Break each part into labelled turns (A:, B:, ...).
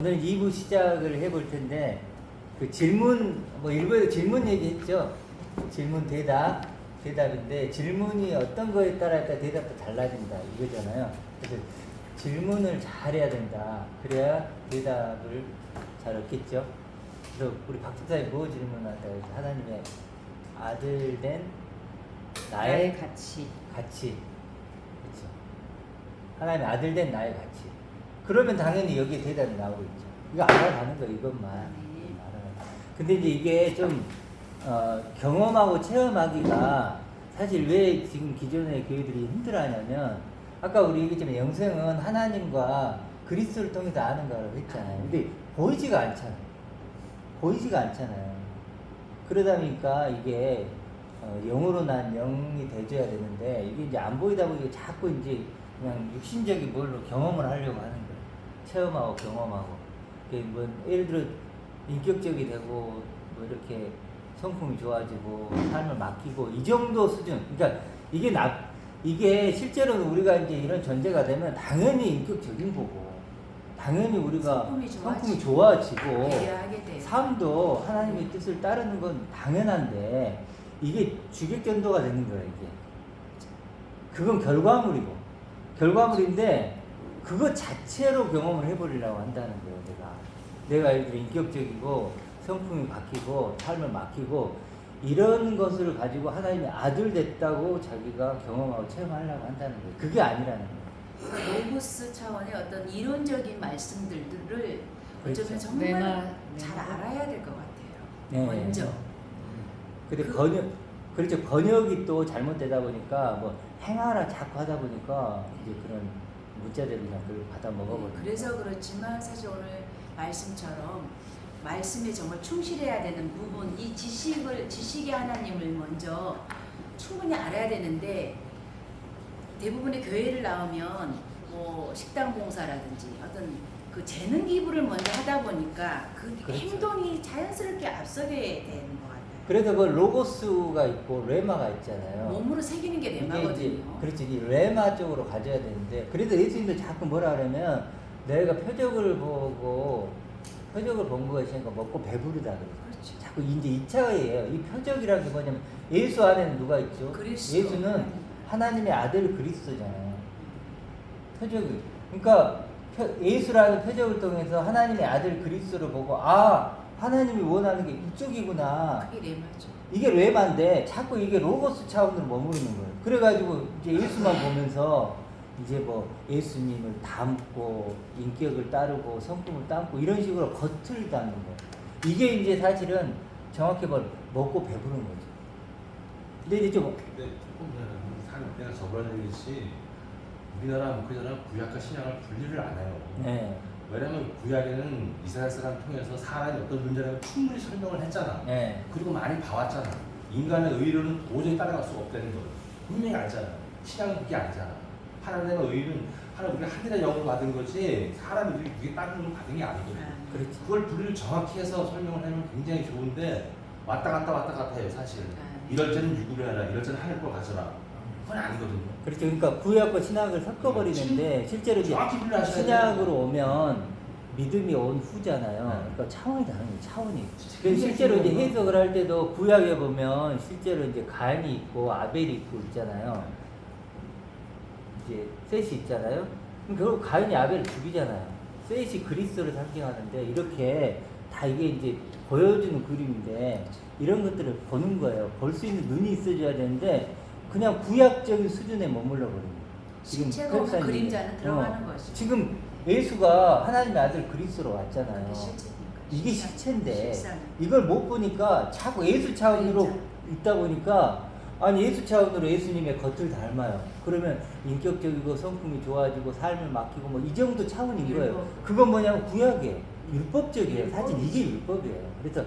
A: 오늘 2부 시작을 해볼 텐데 그 질문 뭐 일부에도 질문 얘기했죠. 질문 대답인데 질문이 어떤 거에 따라 대답도 달라진다 이거잖아요. 그래서 질문을 잘해야 된다. 그래야 대답을 잘 얻겠죠. 그래서 우리 박 집사님 뭐 질문한다? 하나님의 아들 된 나의 가치. 그렇죠. 하나님의 아들 된 나의 가치. 그러면 당연히 여기에 대답이 나오고 있죠. 이거 알아가는 거 이것만. 알아가는. 근데 이제 이게 좀 경험하고 체험하기가 사실 왜 지금 기존의 교회들이 힘들어하냐면 아까 우리 얘기했지만 영생은 하나님과 그리스도를 통해서 아는 거라고 했잖아요. 근데 보이지가 않잖아요. 그러다 보니까 이게 영으로 난 영이 돼줘야 되는데 이게 이제 안 보이다 보니까 자꾸 이제 그냥 육신적인 뭘로 경험을 하려고 하는 거예요. 체험하고 경험하고. 뭐 예를 들어 인격적이 되고 뭐 이렇게 성품이 좋아지고 삶을 맡기고 이 정도 수준. 그러니까 이게 실제로는 우리가 이제 이런 존재가 되면 당연히 인격적인 거고, 당연히 우리가 성품이 좋아지고 삶도 하나님의 뜻을 따르는 건 당연한데 이게 주객전도가 되는 거예요. 이게 그건 결과물인데 그것 자체로 경험을 해버리려고 한다는 거예요. 내가 예를 들어 인격적이고 성품이 바뀌고 삶을 맡기고 이런 것을 가지고 하나님의 아들 됐다고 자기가 경험하고 체험하려고 한다는 거예요. 그게 아니라는 거예요.
B: 그러니까 로고스 차원의 어떤 이론적인 말씀들을
A: 그렇죠.
B: 어쩌면 정말 잘 알아야 될 것 같아요.
A: 네.
B: 먼저.
A: 근데 그렇죠. 번역이 또 잘못되다 보니까 뭐 행하라 자꾸 하다 보니까 이제 그런 문자들이 그냥 그걸 받아 먹어버리고.
B: 그래서 그렇지만 사실 오늘 말씀처럼 말씀에 정말 충실해야 되는 부분, 이 지식의 하나님을 먼저 충분히 알아야 되는데 대부분의 교회를 나오면 뭐 식당 봉사라든지 어떤 그 재능 기부를 먼저 하다 보니까 그
A: 그렇죠.
B: 행동이 자연스럽게 앞서게 되는 것 같아요.
A: 그래서 그 로고스가 있고 레마가 있잖아요.
B: 몸으로 새기는 게 레마거든요.
A: 그렇지. 이 레마 쪽으로 가져야 되는데 그래도 예수님도 자꾸 뭐라 그러면 내가 표적을 본 거가 있으니까 먹고 배부르다 그래요.
B: 그렇죠.
A: 자꾸 이제 2차예요. 이 표적이라는 게 뭐냐면 예수 안에는 누가 있죠?
B: 그리스도.
A: 예수는 하나님의 아들 그리스도잖아요. 표적이. 그러니까 예수라는 표적을 통해서 하나님의 아들 그리스도를 보고 하나님이 원하는 게 이쪽이구나.
B: 그게 레마죠.
A: 이게 레마인데 자꾸 이게 로고스 차원으로 머무르는 거예요. 그래가지고 이제 예수만 보면서 이제 뭐 예수님을 닮고 인격을 따르고 성품을 따르고 이런 식으로 겉을 닮는 거예요. 이게 이제 사실은 정확히 말하면 먹고 배부른 거죠. 근데 이제 조금
C: 전에 내가 저번에 얘기했지 우리나라 목회자는 구약과 신약을 분리를 안 해요.
A: 네.
C: 왜냐면 구약에는 이스라엘 사람 통해서 사람이 어떤 존재라고 충분히 설명을 했잖아.
A: 네.
C: 그리고 많이 봐왔잖아. 인간의 의로는 도저히 따라갈 수가 없다는 걸 분명히 알잖아. 신약은 그게 아니잖아. 하나님의 의는 우리가 하늘의 영을 받은 거지 사람들이 그게 다른 걸 받은 게 아니거든.
A: 그렇지.
C: 그걸 분리를 정확히 해서 설명을 하면 굉장히 좋은데 왔다 갔다 해요 사실. 이럴 때는 육으로 해라, 이럴 때는 하늘 걸 가져라. 그건 아니거든요.
A: 그렇죠. 그러니까 구약과 신약을 섞어버리는데 실제로 이제 신약으로 오면 믿음이 온 후잖아요. 그러니까 차원이 다른 거예요. 차원이. 그래서 실제로 이제 해석을 할 때도 구약에 보면 실제로 이제 가인이 있고 아벨이 있고 있잖아요. 이제 셋이 있잖아요. 그럼 결국 가인이 아벨을 죽이잖아요. 셋이 그리스도를 상징하는데 이렇게 다 이게 이제 보여주는 그림인데 이런 것들을 보는 거예요. 볼 수 있는 눈이 있어줘야 되는데 그냥 구약적인 수준에 머물러 버린 거예요.
B: 실체가 없는 그림자는 들어가는 거지.
A: 지금 예수가 하나님의 아들 그리스도로 왔잖아요.
B: 실체니까.
A: 이게 실체인데
B: 실상은.
A: 이걸 못 보니까 자꾸 예수 차원으로
B: 그림자.
A: 있다 보니까 아니 예수 차원으로 예수님의 겉을 닮아요. 그러면 인격적이고 성품이 좋아지고 삶을 맡기고 뭐 이 정도 차원인 거예요. 그건 뭐냐면 구약이에요. 율법적이에요. 사실 이게 율법이에요. 그래서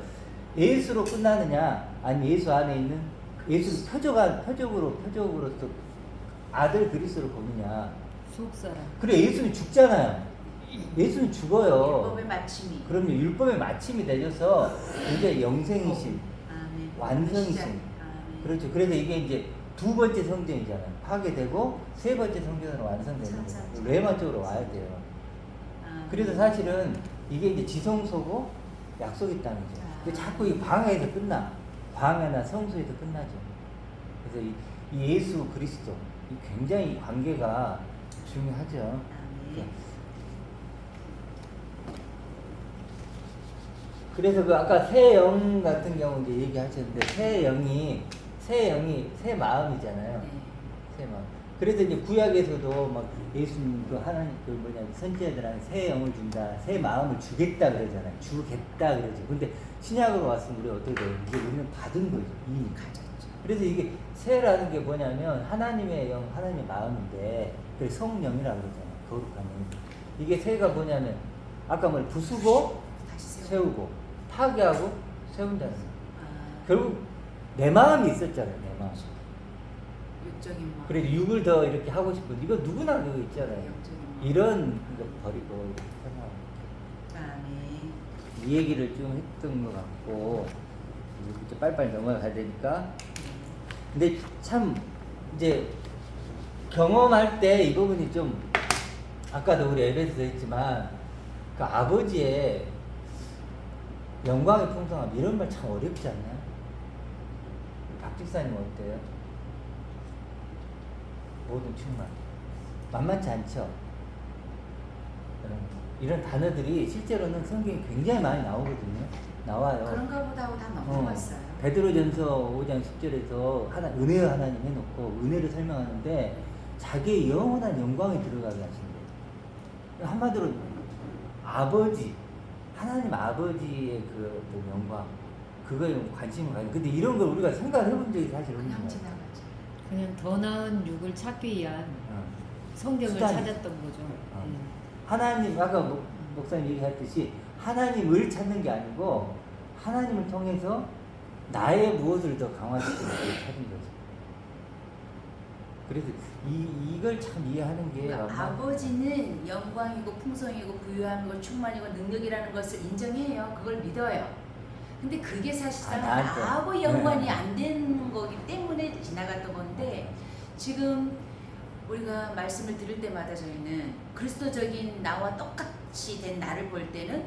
A: 예수로 끝나느냐 아니면 예수 안에 있는 예수를 표적으로 또 아들 그리스도를 보느냐.
B: 속사람.
A: 그래 예수는 죽잖아요. 예수는 죽어요.
B: 율법의 마침이.
A: 그럼요. 율법의 마침이 되셔서 이제 영생이신
B: 아멘.
A: 완성이신.
B: 아멘.
A: 그렇죠. 그래서 이게 이제 두 번째 성전이잖아요. 파괴되고 세 번째 성전으로 완성되는 거예요. 레마 쪽으로 와야 돼요. 그래서 사실은 이게 이제 지성소고 약속이 있다는 거죠.
B: 아.
A: 근데 자꾸 이 광야에서 끝나. 광야나 성소에서 끝나죠. 그래서 이 예수 그리스도 이 굉장히 관계가 중요하죠.
B: 아멘.
A: 그래서 그 아까 새 영 같은 경우 이제 얘기하셨는데 새 영이 새 마음이잖아요.
B: 네.
A: 새 마음. 그래서 이제 구약에서도 막 예수님 그 하나님 그 뭐냐 선지자들한테 새 영을 준다, 새 마음을 주겠다 그러잖아요. 주겠다 그러죠. 근데 신약으로 왔으면 우리 어떻게 돼요? 이제 우리는 받은 거죠. 이미.
B: 가졌죠.
A: 그래서 이게 새라는 게 뭐냐면 하나님의 영, 하나님의 마음인데 그래서 성령이라고 그러잖아요. 거룩한 영. 이게 새가 뭐냐면 아까 뭐 부수고
B: 다시
A: 세우고 파괴하고 세운다는 거예요.
B: 아,
A: 결국 내 마음이 있었잖아요. 내 마음.
B: 육적인 마음.
A: 그래도 육을 더 이렇게 하고 싶은 이거 누구나 그거 있잖아요.
B: 영적인 마음.
A: 이런 거 버리고 이렇게 생각하고
B: 아멘.
A: 이 얘기를 좀 했던 것 같고 이제 빨리빨리 넘어가야 되니까. 근데 참 이제 경험할 때 이 부분이 좀 아까도 우리 에베소서 했지만 그 아버지의 영광의 풍성함 이런 말 참 어렵지 않나요? 박 집사님 어때요? 모든 충만 만만치 않죠? 이런 단어들이 실제로는 성경에 굉장히 많이 나오거든요. 나와요.
B: 그런가 보다 하고 다 넘어갔어요.
A: 베드로전서 5장 10절에서 은혜의 하나님 해놓고 은혜를 설명하는데 자기의 영원한 영광이 들어가게 하신대요. 한마디로 아버지, 하나님 아버지의 그 영광, 그거에 관심을 가지고. 근데 이런 걸 우리가 생각을 해본 적이 사실 없는
B: 그냥
A: 거예요.
B: 지나가죠.
D: 그냥 더 나은 육을 찾기 위한 성경을
A: 수단이.
D: 찾았던 거죠.
A: 하나님, 아까 목사님 얘기했듯이 하나님을 찾는 게 아니고 하나님을 통해서 나의 무엇을 더 강화시키는 걸 찾은 거죠. 그래서 이걸 참 이해하는 게
B: 그러니까 아버지는 영광이고 풍성이고 부유함이고 충만이고 능력이라는 것을 인정해요. 그걸 믿어요. 근데 그게 사실상
A: 나한테.
B: 나하고 연관이 안 되는 거기 때문에 지나갔던 건데 지금 우리가 말씀을 들을 때마다 저희는 그리스도적인 나와 똑같이 된 나를 볼 때는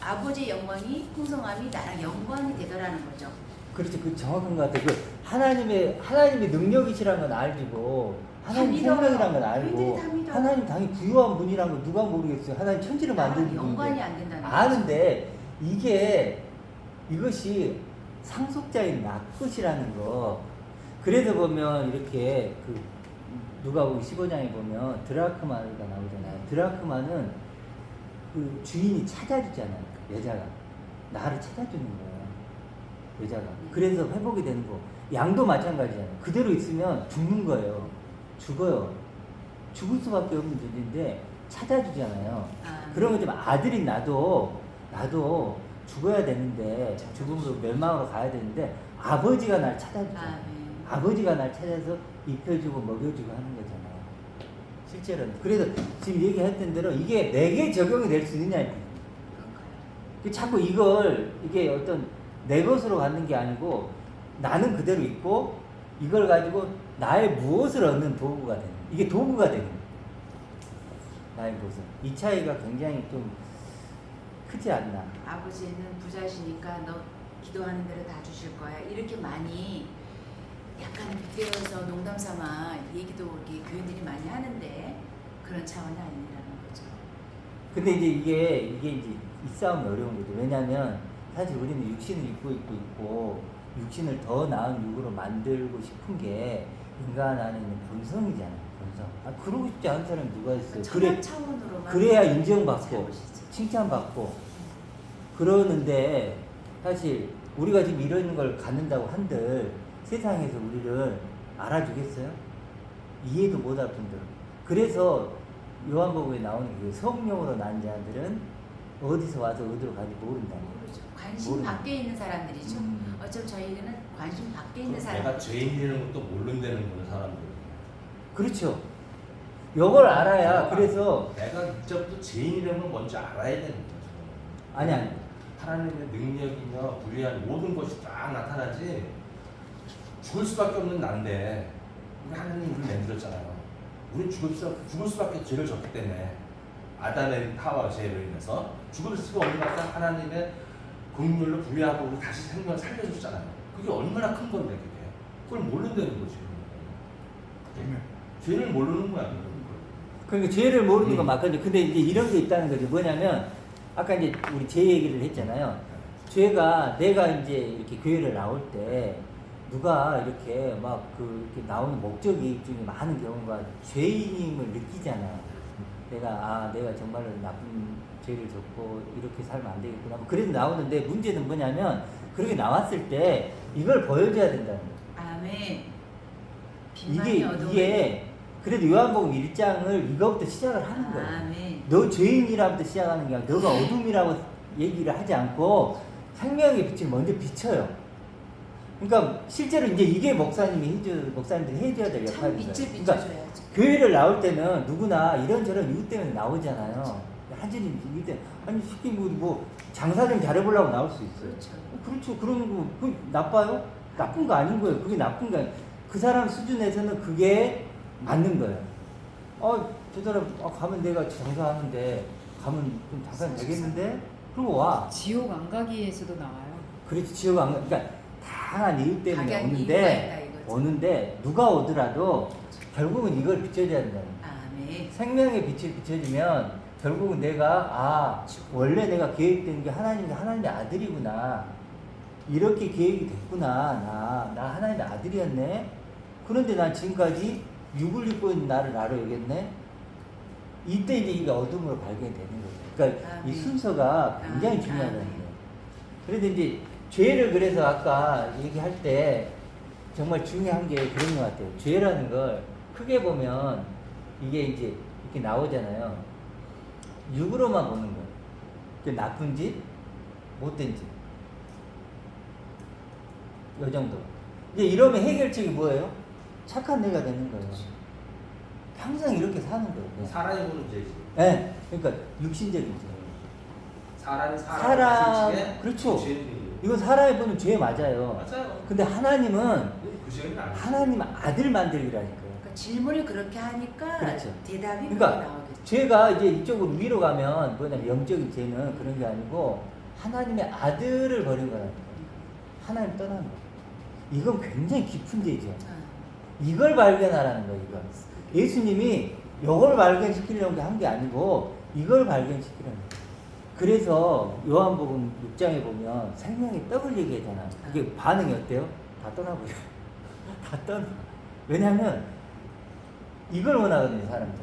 B: 아버지의 영광이 풍성함이 나랑 연관이 되더라는 거죠.
A: 그렇죠. 그 정확한 것 같아요. 그 하나님의 능력이시라는 건 알고 하나님
B: 믿어요.
A: 생명이라는 건 알고
B: 저희들이 다 믿어요.
A: 하나님 당연히 부유한 분이라는 거 누가 모르겠어요. 하나님 천지를 만든
B: 나랑 연관이
A: 분인데
B: 안 된다는
A: 아는데 이것이 상속자인 낫굿이라는 거. 그래서 보면 이렇게 그 누가복음 15장에 보면 드라크마가 나오잖아요. 드라크마는 그 주인이 찾아주잖아요. 여자가 나를 찾아주는 거예요. 여자가. 그래서 회복이 되는 거. 양도 마찬가지잖아요. 그대로 있으면 죽는 거예요. 죽어요. 죽을 수밖에 없는 존재인데 찾아주잖아요. 그러면 좀 아들인 나도 죽어야 되는데 죽음으로 멸망으로 가야 되는데 아버지가 날 찾아주잖아요. 아버지가 날 찾아서 입혀주고 먹여주고 하는 거잖아요. 실제로는. 그래서 지금 얘기했던 대로 이게 내게 적용이 될 수 있느냐. 자꾸 이게 어떤 내 것으로 갖는 게 아니고 나는 그대로 있고 이걸 가지고 나의 무엇을 얻는 도구가 되는. 이게 도구가 되는. 나의 무엇을. 이 차이가 굉장히 좀 크지 않나.
B: 아버지는 부자시니까 너 기도하는 대로 다 주실 거야. 이렇게 많이 약간 빗대어서 농담 삼아 얘기도 이렇게 교인들이 많이 하는데 그런 차원이 아니라는 거죠.
A: 근데 이제 이게 이제 이 싸움이 어려운 거죠. 왜냐하면 사실 우리는 육신을 입고 있고 육신을 더 나은 육으로 만들고 싶은 게 인간 안에 있는 본성이잖아요. 본성. 그러고 싶지 않은 사람이 누가 있어요?
B: 천한 차원으로만
A: 그래야 인정받고
B: 살아보시지.
A: 칭찬받고 그러는데 사실 우리가 지금 이런 걸 갖는다고 한들 세상에서 우리를 알아주겠어요? 이해도 못할 뿐더러. 그래서 요한복음에 나오는 그 성령으로 난 자들은 어디서 와서 어디로 가지 모른다.
B: 모르죠. 관심
A: 모르죠.
B: 밖에 있는 사람들이죠. 어쩜 저희는 관심 밖에 있는
C: 내가
B: 사람.
C: 죄인이라는 것도 모른다는 거는 사람들.
A: 그렇죠. 이걸 알아야 그래서
C: 내가 이제부터 죄인이라는 걸 먼저 알아야 되는 거죠.
A: 아니
C: 하나님의 능력이며 불의한 모든 것이 딱 나타나지. 죽을 수밖에 없는 난데 우리 하나님 우리를 만들었잖아요. 우리 죽을 수밖에 죄를 졌기 때문에 아담의 하와 죄로 인해서 죽을 수가 없는 것같 하나님의 긍휼로 부여하고 우리 다시 생명을 살려줬잖아요. 그게 얼마나 큰 건데 그게. 그걸 모른다는 거지. 죄를 모르는 거야.
A: 그러니까 죄를 모르는 건 맞거든요. 근데 이제 이런 게 있다는 거죠. 뭐냐면 아까 이제 우리 죄 얘기를 했잖아요. 죄가 내가 이제 이렇게 교회를 나올 때 누가 이렇게 막 이렇게 나오는 목적이 중에 많은 경우가 죄인임을 느끼잖아요. 내가 정말로 나쁜 죄를 졌고 이렇게 살면 안 되겠구나. 뭐 그래도 나오는데 문제는 뭐냐면 그렇게 나왔을 때 이걸 보여줘야 된다는 거예요.
B: 아멘.
A: 이게 그래도 요한복음 1장을 이거부터 시작을 하는 거예요.
B: 아멘.
A: 너 죄인이라부터 시작하는 게 아니라 너가 어둠이라고 얘기를 하지 않고 생명의 빛을 먼저 비춰요. 그러니까 실제로 이제 이게 목사님들이 해줘야 될
B: 참
A: 역할입니다.
B: 빛을
A: 그러니까
B: 비춰줘야죠.
A: 교회를 나올 때는 누구나 이런저런 이유 때문에 나오잖아요. 한전히 이유 때문에 아니 쉽게 뭐 장사 좀 잘해보려고 나올 수 있어요. 그렇죠. 그러는 거 그 나빠요? 나쁜 거 아닌 거예요. 그게 나쁜 거 아니에요. 그 사람 수준에서는 그게 맞는 거예요. 저 사람 가면 내가 장사하는데 가면 좀 장사 되겠는데? 그러고 와.
D: 지옥 안 가기에서도 나와요.
A: 그렇지. 지옥 안 가. 그러니까 다양한 이유 때문에
B: 각양 이유가
A: 오는데
B: 있다, 이거죠.
A: 오는데 누가 오더라도 결국은 이걸 비춰줘야 된다.
B: 아멘.
A: 생명의 빛을 비춰주면 결국은 내가 원래 내가 계획된 게 하나님의 아들이구나. 이렇게 계획이 됐구나. 나 하나님의 아들이었네. 그런데 난 지금까지 육을 입고 있는 나를 나로 여겼네. 이때 이제 이게 어둠으로 발견이 되는 거죠. 그러니까 이 순서가 굉장히 중요하다는 거예요. 그런데 이제 죄를 그래서 아까 얘기할 때 정말 중요한 게 그런 것 같아요. 죄라는 걸 크게 보면 이게 이제 이렇게 나오잖아요. 육으로만 보는 거예요. 그게 나쁜 짓, 못된 짓. 이 정도. 이제 이러면 해결책이 뭐예요? 착한 내가 되는 거예요. 항상 이렇게 사는 거예요.
C: 사람이 보는 죄지.
A: 네. 그러니까 육신적인 죄. 사람, 그렇죠. 이건 사람이 보는 죄 맞아요.
C: 맞아요.
A: 근데 하나님은
C: 그 죄는 아니에요.
A: 하나님 아들 만들기라니까요.
B: 그러니까 질문을 그렇게 하니까
A: 그렇죠.
B: 대답이
A: 그러니까
B: 그렇게 나오겠죠.
A: 죄가 이제 이쪽으로 위로 가면 뭐냐면 영적인 죄는 그런 게 아니고 하나님의 아들을 버린 거라니까요. 하나님 떠난 거. 이건 굉장히 깊은 죄죠. 이걸 발견하라는 거예요. 이걸. 예수님이 이걸 발견시키려고 한 게 아니고 이걸 발견시키려는 거예요. 그래서 요한복음 6장에 보면 생명의 떡을 얘기하잖아. 그게 반응이 어때요? 다 떠나버려. 다 떠나. 왜냐하면 이걸 원하거든요, 사람들.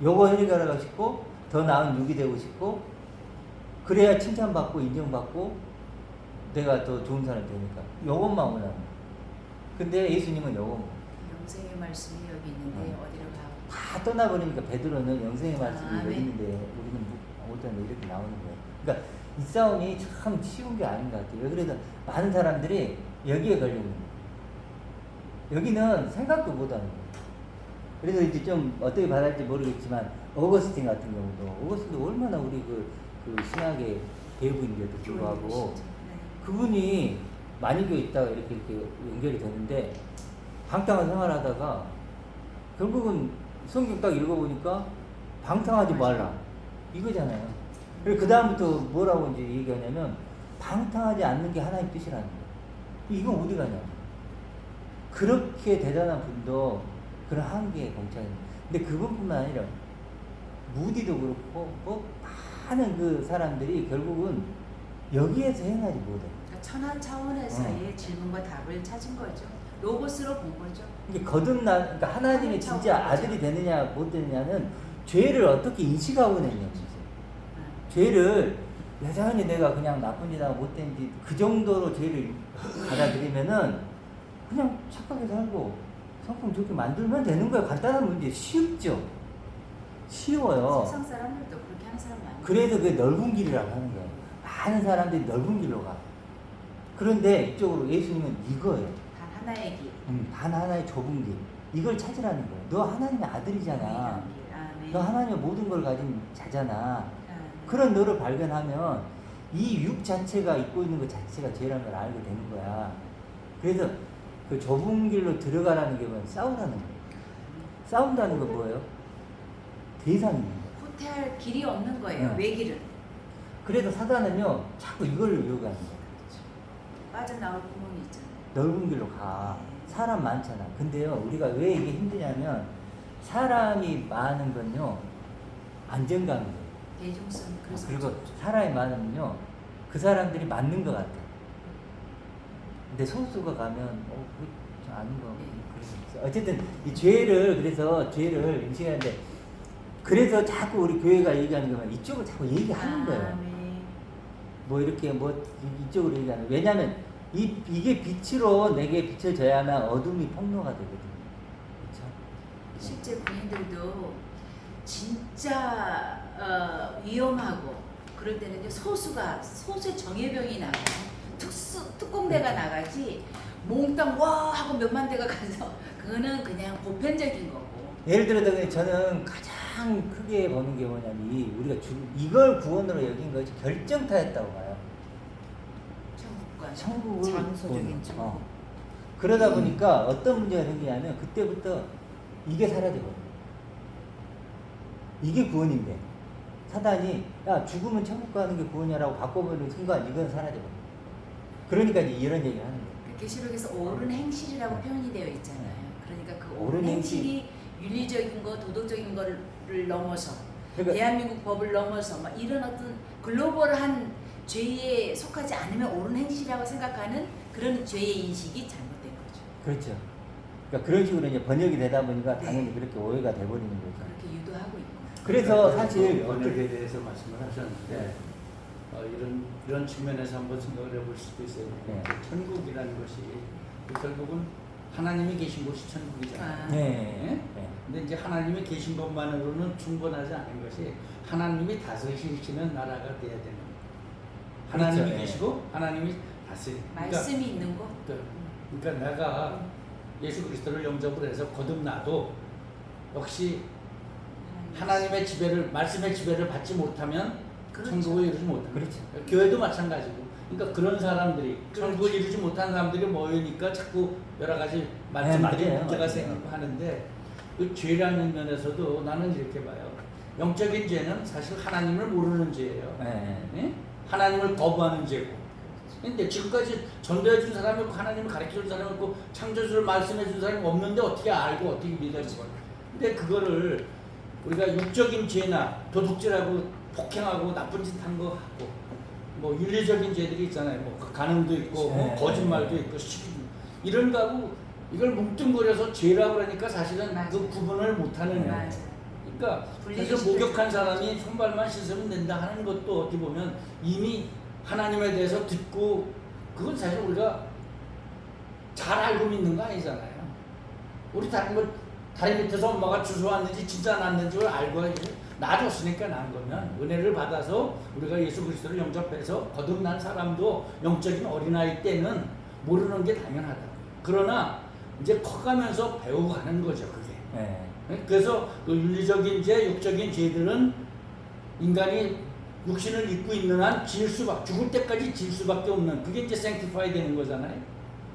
A: 요거 해결하고 싶고 더 나은 육이 되고 싶고 그래야 칭찬받고 인정받고 내가 더 좋은 사람이 되니까 요것만 원하는 거예요. 근데 예수님은 요것만.
B: 영생의 말씀이 여기 있는데 어디로 가고?
A: 다 떠나버리니까 베드로는 영생의 말씀이 여기
B: 네.
A: 있는데 우리는 못하는 이렇게 나오는 거예요. 그러니까 이 싸움이 참 쉬운 게 아닌 것 같아요. 그래서 많은 사람들이 여기에 걸려 있는 거예요. 여기는 생각도 못 하는 거예요. 그래서 이제 좀 어떻게 받아들일지 모르겠지만 어거스틴 같은 경우도 어거스틴도 얼마나 우리 그 신학의 대부인데도 불구하고 그분이 만이교에 있다가 이렇게 연결이 되는데 방탕한 생활하다가 결국은 성경 딱 읽어보니까 방탕하지 말라 이거잖아요. 그리고 그 다음부터 뭐라고 이제 얘기하냐면 방탕하지 않는 게 하나님 뜻이라는 거예요. 이건 어디 가냐? 그렇게 대단한 분도 그런 한계에 봉착합니다. 근데 그분뿐만 아니라 무디도 그렇고 뭐 많은 그 사람들이 결국은 여기에서 행하지 못해.
B: 그러니까 천하 차원에서의 질문과 답을 찾은 거죠. 로고스로 본 거죠.
A: 이게 그러니까 하나님이 진짜 아들이 되느냐 못 되느냐는 죄를 어떻게 인식하고 있느냐 문제. 죄를 여전히 내가 그냥 나쁜 짓하고 못된 짓 그 정도로 죄를 받아들이면은 그냥 착하게 살고 성품 좋게 만들면 되는 거예요. 간단한 문제. 쉽죠. 쉬워요.
B: 세상 사람들도 그렇게 하는 사람 많아요.
A: 그래서 그게 넓은 길이라고 하는 거예요. 많은 사람들이 넓은 길로 가. 그런데 이쪽으로 예수님은 이거예요.
B: 단 하나의 길.
A: 단 하나의 좁은 길. 이걸 찾으라는 거예요. 너 하나님의 아들이잖아.
B: 아멘.
A: 너 하나님의 모든 걸 가진 자잖아.
B: 아멘.
A: 그런 너를 발견하면 이 육 자체가 입고 있는 것 자체가 죄라는 걸 알게 되는 거야. 그래서 그 좁은 길로 들어가라는 게 뭐야? 싸우라는 거예요. 싸운다는 건 뭐예요? 대상이 있는 거예요.
B: 후퇴할 길이 없는 거예요.
A: 네.
B: 외길은
A: 그래도 사단은요 자꾸 이걸 요구하는 거예요.
B: 빠져나올 구멍이 있잖아요.
A: 넓은 길로 가. 사람 많잖아. 근데요 우리가 왜 이게 힘드냐면 사람이 많은 건요 안정감이에요.
B: 대중성 그래서
A: 그리고 사람이 많으면요 그 사람들이 맞는 것 같아. 근데 소수가 가면 그거 아닌 거 같고. 어쨌든 이 그래서 죄를 인식하는데 그래서 자꾸 우리 교회가 얘기하는 거면 이쪽을 자꾸 얘기하는 거예요.
B: 네.
A: 뭐 이렇게 뭐 이쪽으로 얘기하는. 왜냐면 이게 빛으로 내게 비춰져야만 어둠이 폭로가 되거든요. 그렇죠?
B: 실제 군인들도 진짜 위험하고 그럴 때는요 소수의 정예병이 나가 특공대가 나가지 몽땅 와 하고 몇만 대가 가서 그거는 그냥 보편적인 거고.
A: 예를 들어 저는 가장 크게 보는 게 뭐냐면 우리가 이걸 구원으로 여긴 것이 결정타였다고 봐요.
B: 천국과
A: 천국을
D: 장소적인
A: 구원.
D: 천국.
A: 그러다 보니까 어떤 문제가 생기냐면 그때부터 이게 사라져버려요. 이게 구원인데 사단이 야 죽으면 천국 가는 게 구원이라고 바꿔버리는 순간 이건 사라져버려요. 그러니까 이제 이런 얘기를 하는 거예요.
B: 그 계시록에서 옳은 행실이라고 표현이 되어 있잖아요. 그러니까 그 옳은
A: 옳은
B: 행실이 윤리적인 거, 도덕적인 거를 넘어서
A: 그러니까
B: 대한민국 법을 넘어서 막 이런 어떤 글로벌한 죄에 속하지 않으면 옳은 행실이라고 생각하는 그런 죄의 인식이 잘못된 거죠.
A: 그렇죠. 그러니까 그런 식으로 이제 번역이 되다 보니까
B: 네.
A: 당연히 그렇게 오해가 돼버리는 거죠.
B: 그렇게 유도하고 있고.
A: 그래서 사실
E: 번역에 대해서 말씀을 하셨는데 이런 측면에서 한번 생각을 해볼 수도 있어요.
A: 네.
E: 천국이라는 것이 결국은 하나님이 계신 곳이 천국이잖아요.
B: 아.
A: 네.
E: 네?
A: 네.
E: 근데 이제 하나님이 계신 것만으로는 충분하지 않은 것이 하나님이 다스리시는 나라가 돼야 되는 거예요. 하나님이
A: 그렇죠.
E: 계시고 하나님이 다스리.
B: 말씀이 있는 곳.
E: 그러니까 내가 예수 그리스도를 영접을 해서 거듭나도 역시 하나님의 지배를 말씀의 지배를 받지 못하면
B: 그렇죠.
E: 천국을 이루지 못합니다.
A: 그렇죠.
E: 교회도 마찬가지고. 그러니까 그런 사람들이
B: 그렇죠.
E: 천국을 이루지 못한 사람들이 모이니까 자꾸 여러 가지 말씀들이
A: 맞아요.
E: 문제가
A: 맞아요.
E: 생기고 하는데 그 죄라는 면에서도 나는 이렇게 봐요. 영적인 죄는 사실 하나님을 모르는 죄예요.
A: 네.
E: 예? 하나님을 거부하는 죄고. 근데 지금까지 전도해 준 사람이 없고 하나님을 가르쳐 준 사람이 없고 창조주를 말씀해 준 사람이 없는데 어떻게 알고 어떻게 믿어지고. 근데 그거를 우리가 육적인 죄나 도둑질하고 폭행하고 나쁜 짓 한 거 하고 뭐 윤리적인 죄들이 있잖아요. 뭐 간음도 있고 뭐
A: 네.
E: 거짓말도 있고 이런 거하고 이걸 뭉뚱그려서 죄라고 그러니까 사실은
B: 맞아요.
E: 그 구분을 못하는
B: 맞아요.
E: 그러니까
B: 분리를
E: 사실 목욕한
B: 시켜서.
E: 사람이 손발만 씻으면 된다 하는 것도 어떻게 보면 이미 하나님에 대해서 듣고 그건 사실 우리가 잘 알고 믿는 거 아니잖아요. 우리 다리 밑에서 엄마가 주워왔는지 진짜 낳았는지 알고 놔줬으니까 난 거면 은혜를 받아서 우리가 예수 그리스도를 영접해서 거듭난 사람도 영적인 어린아이 때는 모르는 게 당연하다. 그러나 이제 커가면서 배우고 가는 거죠, 그게.
A: 네.
E: 그래서 그 윤리적인 죄, 육적인 죄들은 인간이 육신을 입고 있는 한 죽을 때까지 질 수밖에 없는 그게 이제 sanctify 되는 거잖아요.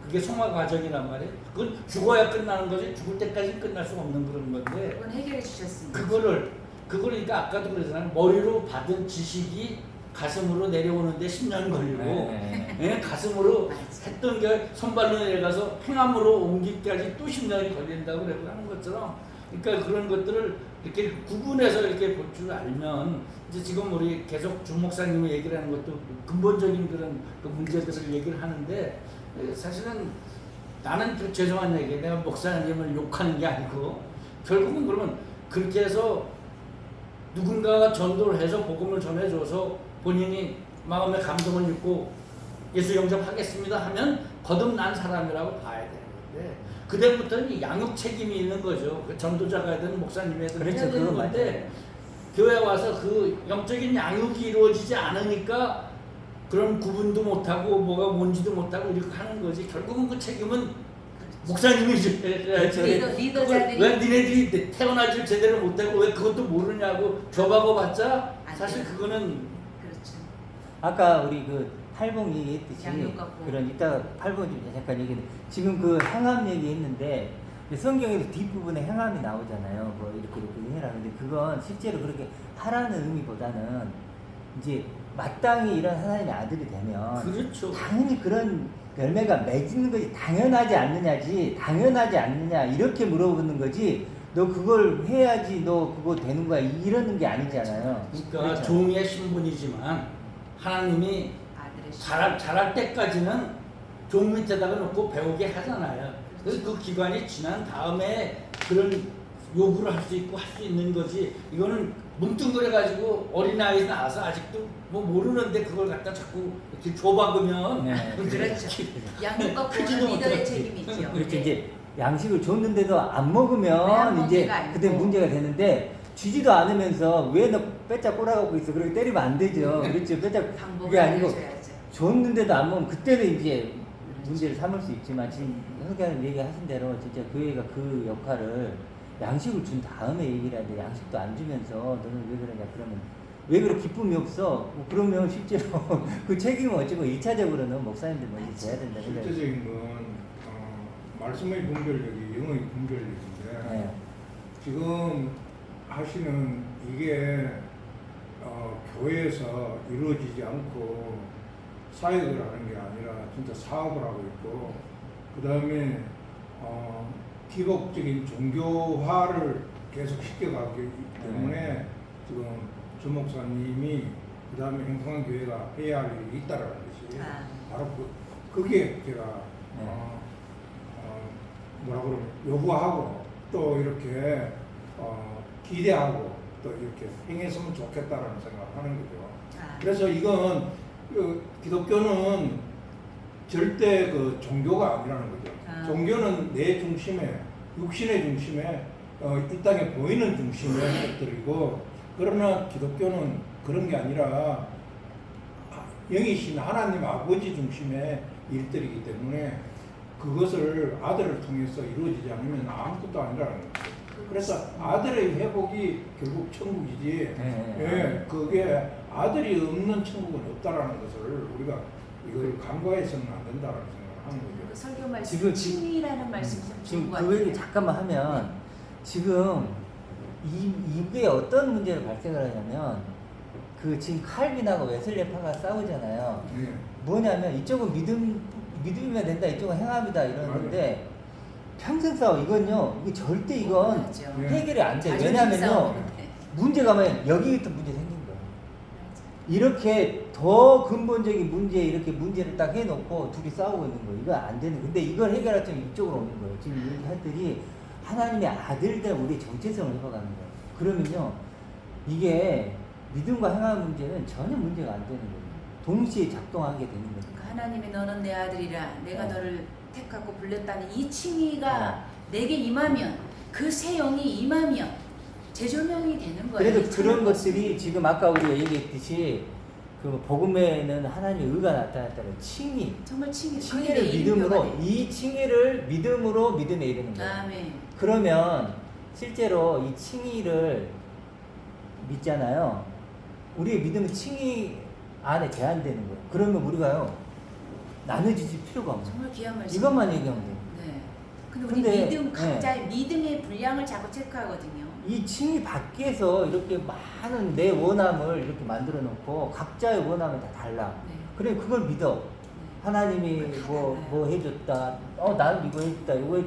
E: 그게 성화 과정이란 말이에요. 그건 죽어야 끝나는 거지 죽을 때까지 끝날 수 없는 그런 건데
B: 그건 해결해 주셨습니다.
E: 그거를 그러니까 아까도 그러잖아요. 머리로 받은 지식이 가슴으로 내려오는데 10년 걸리고
A: 네.
E: 예? 가슴으로
B: 맞아.
E: 했던 게 손발로 내려가서 행함으로 옮기기까지 또 10년이 걸린다고 그러고 하는 것처럼 그러니까 그런 것들을 이렇게 구분해서 이렇게 볼 줄 알면 이제 지금 우리 계속 주 목사님이 얘기를 하는 것도 근본적인 그런 그 문제들을 얘기를 하는데 사실은 나는 그 죄송한 얘기 내가 목사님을 욕하는 게 아니고 결국은 그러면 그렇게 해서 누군가가 전도를 해서 복음을 전해줘서 본인이 마음의 감동을 입고 예수 영접하겠습니다 하면 거듭난 사람이라고 봐야 되는 건데 그때부터는 양육 책임이 있는 거죠. 그 전도자가 되든 목사님이든
A: 그렇죠.
E: 해야 되는
A: 그건
E: 건데
A: 맞아요.
E: 교회 와서 그 영적인 양육이 이루어지지 않으니까 그런 구분도 못하고 뭐가 뭔지도 못하고 이렇게 하는 거지. 결국은 그 책임은 목사님이 져야지.
B: 리더자들이
E: 왜 니네들이 태어나질 제대로 못하고 왜 그것도 모르냐고 줘봐고 봤자 사실
B: 돼요.
E: 그거는
B: 그렇죠.
A: 아까 우리 그 팔봉 얘기했듯이
B: 양육 갖고.
A: 그런 이따가 팔봉 좀 잠깐 얘기했는데 지금 그 행함 얘기했는데 근데 성경에서 뒷부분에 행함이 나오잖아요. 뭐 이렇게 해라. 근데 그건 실제로 그렇게 하라는 의미보다는 이제 마땅히 이런 하나님의 아들이 되면
E: 그렇죠.
A: 당연히 그런 열매가 맺는 것이 당연하지 않느냐 이렇게 물어보는 거지. 너 그걸 해야지 너 그거 되는 거야 이러는 게 아니잖아요.
E: 그러니까
A: 그렇잖아요.
E: 종의 신분이지만 하나님이
B: 아들의
E: 자랄 때까지는 종 밑에다가 놓고 배우게 하잖아요. 그래서 그 기간이 지난 다음에 그런 요구를 할 수 있고 할 수 있는 거지. 이거는 뭉뚱그려 가지고 어린아이 나와서 아직도 뭐 모르는데 그걸 갖다 자꾸 이렇게 줘박으면
A: 네.
B: 그렇죠. 양육과
E: 크지도
B: 보호는 리더의
E: 못하고.
B: 책임이 있죠.
A: 그렇죠.
B: 네.
A: 이제 양식을 줬는데도 안 먹으면
B: 왜안
A: 이제
B: 먹기가 아니고.
A: 그때 문제가 되는데 주지도 않으면서 왜 너 빼짝 꼬라가고 있어? 그렇게 때리면 안 되죠. 그렇죠. 빼짝
B: 방법을
A: 그게 아니고
B: 알려줘야죠.
A: 줬는데도 안 먹으면 그때는 이제 문제를 삼을 수 있지만 지금 현대는 얘기하신 대로 진짜 교회가 그 역할을 양식을 준 다음에 얘기를 하는데 양식도 안 주면서 너는 왜 그러냐 그러면 왜 그렇게 기쁨이 없어? 뭐 그러면 실제로 그 책임은 어찌고 1차적으로는 목사님들 먼저 져야 된다.
F: 실제적인 건 말씀의 분별력이 영의 분별력인데
A: 네.
F: 지금 하시는 이게 교회에서 이루어지지 않고 사역을 하는 게 아니라 진짜 사업을 하고 있고 그 다음에 기복적인 종교화를 계속 시켜가기 때문에 지금 주 목사님이 그 다음에 행성한 교회가 해야 할 일이 있다라는 것이 바로 그게 제가 뭐라 그러면 요구하고 또 이렇게 기대하고 또 이렇게 행했으면 좋겠다라는 생각하는 거죠. 그래서 이건 기독교는 절대 그 종교가 아니라는 거죠. 종교는 내 중심에 육신의 중심에 이 땅에 보이는 중심의 것들이고 그러나 기독교는 그런 게 아니라 영이신 하나님 아버지 중심의 일들이기 때문에 그것을 아들을 통해서 이루어지지 않으면 아무것도 아니라는 거죠. 그래서 아들의 회복이 결국 천국이지. 예, 그게 아들이 없는 천국은 없다라는 것을 우리가 이걸 간과해서는 안 된다라는 생각을 하는 거죠.
B: 그 설교 말씀
A: 지금
B: 칭의라는 말씀 참 좋은
A: 지금
B: 것
A: 그 얘기
B: 같아요.
A: 잠깐만 하면 지금 이게 어떤 문제를 발생을 하냐면 그 지금 칼빈하고 웨슬레파가 싸우잖아요.
F: 예.
A: 뭐냐면 이쪽은 믿음이면 된다, 이쪽은 행함이다 이러는데 평생 싸워. 이건요, 이게 절대 이건
B: 맞죠.
F: 예.
A: 해결이 안 돼.
B: 자존심
A: 왜냐면요,
B: 싸움인데.
A: 문제가 뭐냐면 여기부터 문제 생긴 거예요.
B: 맞아.
A: 이렇게 더 근본적인 이렇게 문제를 딱 해놓고 둘이 싸우고 있는 거예요. 이거 안 되는. 근데 이걸 해결할 때 이쪽으로 오는 거예요. 지금 이 사람들이 하나님의 아들들 우리 정체성을 해봐가는 거예요. 그러면요, 이게 믿음과 행함 문제는 전혀 문제가 안 되는 거예요. 동시에 작동하게 되는 거예요.
B: 그러니까 하나님이 너는 내 아들이라 내가
A: 네.
B: 너를 택하고 불렸다는 이 칭의가
A: 네.
B: 내게 임하면 그 새 영이 임하면 재조명이 되는 거예요.
A: 그래서
B: 이
A: 그런
B: 천국
A: 것들이 지금 아까 우리가 얘기했듯이 그 복음에는 하나님의 의가 나타났다는 칭의,
B: 정말 칭의.
A: 칭의를 믿음으로 이 칭의를 믿음으로 믿음에 이르는 거예요.
B: 아멘.
A: 그러면 실제로 이 칭의를 믿잖아요. 우리의 믿음은 칭의 안에 제한되는 거예요. 그러면 우리가요 나눠주실 필요가 없는 거예요.
B: 정말 귀한 말씀.
A: 이것만 얘기하면 돼요.
B: 네. 근데 우리
A: 근데,
B: 믿음 각자의 믿음의 분량을 자꾸 체크하거든요.
A: 이 칭의 밖에서 이렇게 많은 내 원함을 이렇게 만들어 놓고 각자의 원함은 다 달라.
B: 네.
A: 그래 그걸 믿어.
B: 네.
A: 하나님이
B: 그거
A: 뭐
B: 달라요.
A: 해줬다. 나는 이거 해줬다. 이거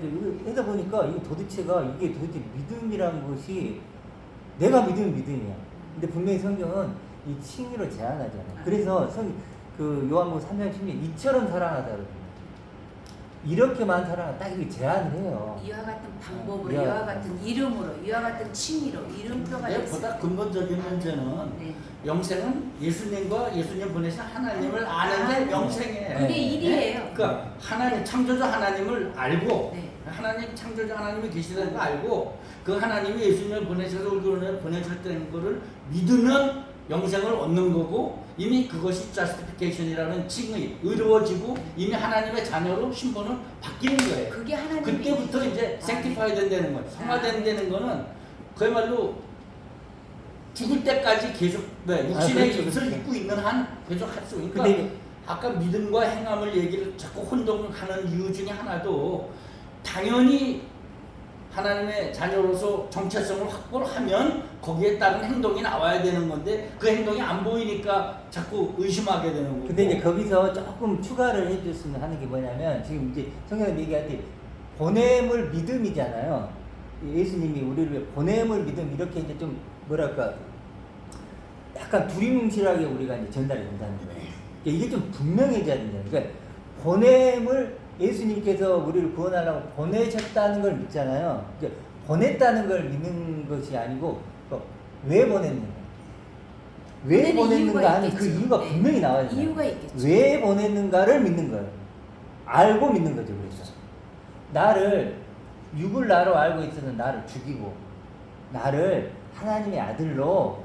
A: 해다 보니까 이게 도대체 믿음이라는 것이 내가 믿으면 믿음이야. 근데 분명히 성경은 이 칭의로 제한하잖아요. 그래서 그 요한복음 3장 10절 이처럼 사랑하다 그러거든요. 이렇게만 사랑하다 딱 이렇게 제한을 해요.
B: 이와 같은 방법으로,
A: 이와
B: 이와 같은 이름으로, 이와 같은 칭의로 이름표가
E: 근데
B: 있어요.
E: 보다 근본적인 문제는
B: 네.
E: 영생은 예수님과 예수님 보내신 하나님을 아는 게
B: 네.
E: 영생이에요.
B: 그게
A: 네.
B: 일이에요.
E: 그러니까 하나님 창조자 하나님을 알고
B: 네.
E: 하나님 창조자 하나님이 계시다는 걸 알고 그 하나님이 예수님을 보내셔서 우리 보내셨다는 거를 믿으면 영생을 얻는 거고 이미 그것이 justification이라는 칭의 의로워지고 이미 하나님의 자녀로 신분을 바뀌는 거예요.
B: 그게 하나님이
E: 그때부터 이제 sanctify 된다는 거예요. 성화된다는 거는 그야말로 죽을 때까지 계속 육신의
A: 그렇죠,
E: 옷을
A: 그렇죠.
E: 입고 있는 한 계속 할 수 있으니까
A: 근데
E: 아까 믿음과 행함을 얘기를 자꾸 혼동하는 이유 중에 하나도 당연히 하나님의 자녀로서 정체성을 확보를 하면 거기에 따른 행동이 나와야 되는 건데 그 행동이 안 보이니까 자꾸 의심하게 되는 거고.
A: 근데 이제 거기서 조금 추가를 해줬으면 하는 게 뭐냐면 지금 이제 성경에 얘기할 때 보냄을 믿음이잖아요. 예수님이 우리를 위해 보냄을 믿음 이렇게 이제 좀 뭐랄까 약간 두리뭉실하게 우리가 이제 전달이 된다는 거예요. 그러니까 이게 좀 분명해져야 된다. 그러니까 보냄을 예수님께서 우리를 구원하려고 보내셨다는 걸 믿잖아요. 그러니까 보냈다는 걸 믿는 것이 아니고 왜 보냈는가? 왜
B: 보내는
A: 보냈는가
B: 이유가
A: 하는 그
B: 있겠죠.
A: 이유가
B: 네.
A: 분명히 나와야 돼요.
B: 이유가 있겠죠.
A: 왜 보냈는가를 믿는 거예요. 알고 믿는 거죠. 그래서 나를 육을 나로 알고 있어서 나를 죽이고 나를 하나님의 아들로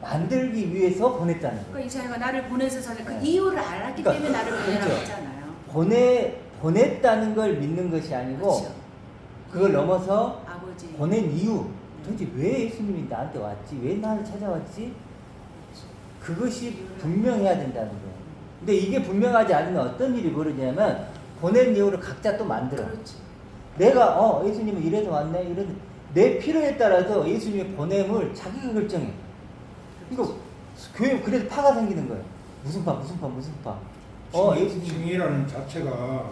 A: 만들기 위해서 보냈다는 거예요.
B: 그러니까 이사야가 나를 보내서 그
A: 네.
B: 이유를 알았기
A: 그러니까,
B: 때문에 나를 보내라고
A: 그렇죠.
B: 했잖아요.
A: 보냈다는 걸 믿는 것이 아니고
B: 그렇죠.
A: 그걸 넘어서
B: 아버지.
A: 보낸 이유 도대체 왜 예수님이 나한테 왔지? 왜 나를 찾아왔지? 그것이 분명해야 된다는 거예요. 근데 이게 분명하지 않으면 어떤 일이 벌어지냐면 보낸 이유를 각자 또 만들어.
B: 그렇지.
A: 내가 예수님은 이래서 왔네 이래서 내 필요에 따라서 예수님의 보냄을 자기가 결정해. 이거 교회 그래서 파가 생기는 거예요. 무슨 파. 예수님
F: 칭의라는 자체가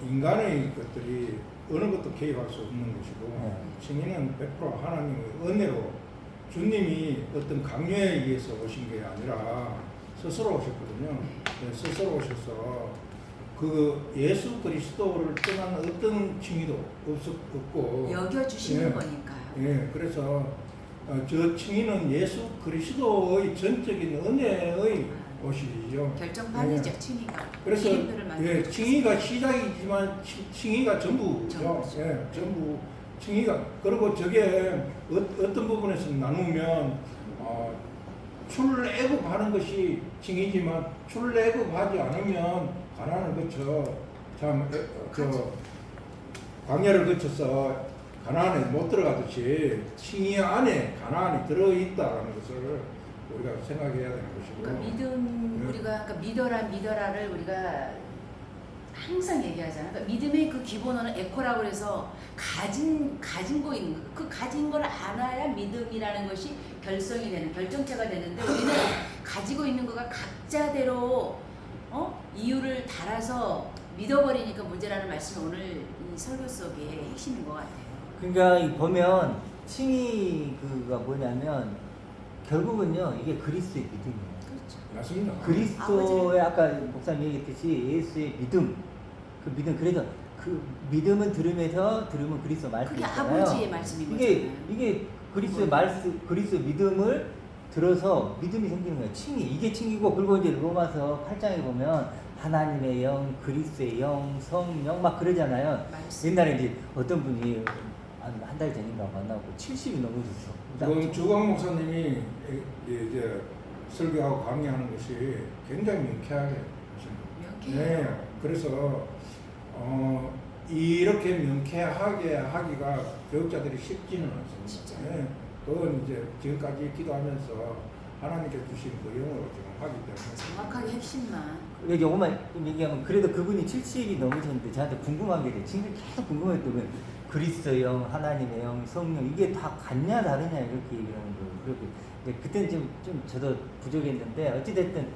F: 인간의 것들이 어느 것도 개입할 수 없는 것이고 칭의는 100% 하나님의 은혜로 주님이 어떤 강요에 의해서 오신 게 아니라 스스로 오셨거든요. 네, 스스로 오셔서 그 예수 그리스도를 떠난 어떤 칭의도 없고
B: 여겨주시는
F: 예,
B: 거니까요.
F: 예, 그래서 저 칭의는 예수 그리스도의 전적인 은혜의 옷이죠.
B: 결정판이죠.
F: 예.
B: 칭의가.
F: 그래서
B: 이름표를 만들어
F: 칭의가 시작이지만 칭의가 전부죠.
B: 전부죠.
F: 예, 전부 칭의가 그리고 저게 어떤 부분에서 나누면 출애굽하는 것이 칭의지만 출애굽하지 않으면 가나안을 거쳐 광야를 거쳐서 가나안에 못 들어가듯이 칭의 안에 가나안이 들어있다라는 것을 우리가 생각해야 되는 것이고.
B: 그러니까 우리가 믿어라를 우리가 항상 얘기하잖아요. 그러니까 믿음의 그 기본어는 에코라고 해서 가진 거 있는 거. 그 가진 걸 알아야 믿음이라는 것이 결성이 되는 결정체가 되는데 우리는 가지고 있는 거가 각자대로 이유를 달아서 믿어버리니까 문제라는 말씀이 오늘 이 설교 속의 핵심인 것 같아요.
A: 그러니까 보면 칭의가 뭐냐면 결국은요 이게 그리스도의 믿음이에요.
B: 그렇죠.
F: 맞습니다.
A: 그리스도의 아까 목사님 얘기했듯이 예수의 믿음 그 믿음 그래서 그 믿음은 들으면서 들으면 그리스도
B: 그게
A: 말씀이잖아요.
B: 아버지의 말씀인
A: 이게 그리스도의 말씀 그리스도의 믿음을 들어서 믿음이 생기는 거예요. 칭의 이게 칭의고 그리고 이제 로마서 8장에 보면 하나님의 영, 그리스도의 영, 성령 막 그러잖아요.
B: 말씀.
A: 옛날에 이제 어떤 분이 한 달 전인가 만나고 70이 넘어졌어.
F: 지금 주광 목사님이 이제 설교하고 강의하는 것이 굉장히 명쾌하게 하십니다.
B: 명쾌해요.
F: 네, 그래서 이렇게 명쾌하게 하기가 교육자들이 쉽지는 않습니다.
B: 쉽지
F: 네, 그건 이제 지금까지 기도하면서 하나님께 주신 그 영으로 지금 하기 때문에
B: 정확하게 핵심만.
A: 요것만 얘기하면 그래도 그분이 70이 넘으셨는데 저한테 궁금한 게 지금 계속 궁금했던 거예요. 그리스도 영, 하나님의 영, 성령 이게 다 같냐 다르냐 이렇게 얘기하는 거예요. 그렇게 그때는 좀 저도 부족했는데 어찌됐든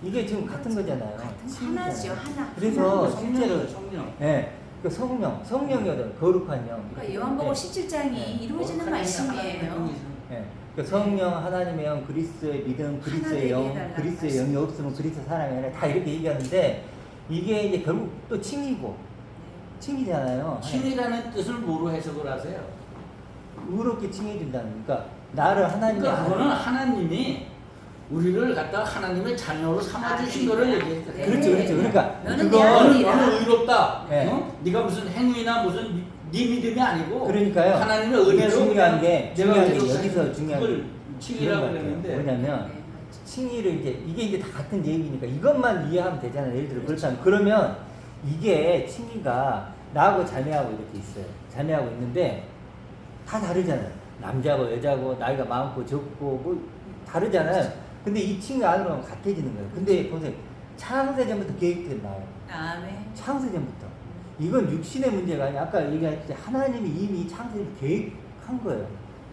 A: 이게 지금 같은 거잖아요.
B: 같은 하나죠, 하나.
A: 그래서
B: 하나.
A: 실제로
E: 성령.
A: 예, 그 성령이거든 거룩한 영.
B: 그러니까 요한복음 17장이
A: 네.
B: 이루어지는 말씀이에요.
A: 예, 그 성령, 하나님의 영, 그리스도의 믿음, 그리스도의 영,
B: 해달라는
A: 그리스도의 영이 없으면 그리스도 사람이 아니라 다 이렇게 얘기하는데 이게 이제 결국 또 칭이고 칭이잖아요.
E: 칭이라는 뜻을 뭐로 해석을 하세요?
A: 의롭게 칭해준다는 그러니까 나를 하나님의
E: 그러니까 그거는
A: 아들.
E: 하나님이 우리를 갖다가 하나님의 자녀로 삼아주신 거를 얘기했어요.
B: 네.
A: 그렇죠, 그렇죠. 그러니까
B: 너는
A: 그거
B: 내 아들이라.
E: 너는 의롭다.
A: 네.
E: 네가 무슨 행위나 무슨 네 믿음이 아니고
A: 그러니까요.
E: 하나님의 은혜로
A: 중요한 게
E: 내가
A: 여기서
E: 그걸
A: 중요한 게
E: 칭이라고
A: 그런 것 같아요.
E: 그랬는데
A: 뭐냐면
B: 네,
A: 칭의를 이게 이제 다 같은 얘기니까 이것만 이해하면 되잖아요. 예를 들어 그렇다면 그러면 이게 칭의가 나하고 자매하고 이렇게 있어요. 자매하고 있는데 다 다르잖아요. 남자고 여자고 나이가 많고 적고 뭐 다르잖아요. 근데 이 칭의 안으로 가면 같아지는 거예요. 근데 보세요. 창세전부터 계획된 나와요.
B: 아멘.
A: 창세전부터 이건 육신의 문제가 아니야. 아까 얘기했듯이 하나님이 이미 창세를 계획한 거예요.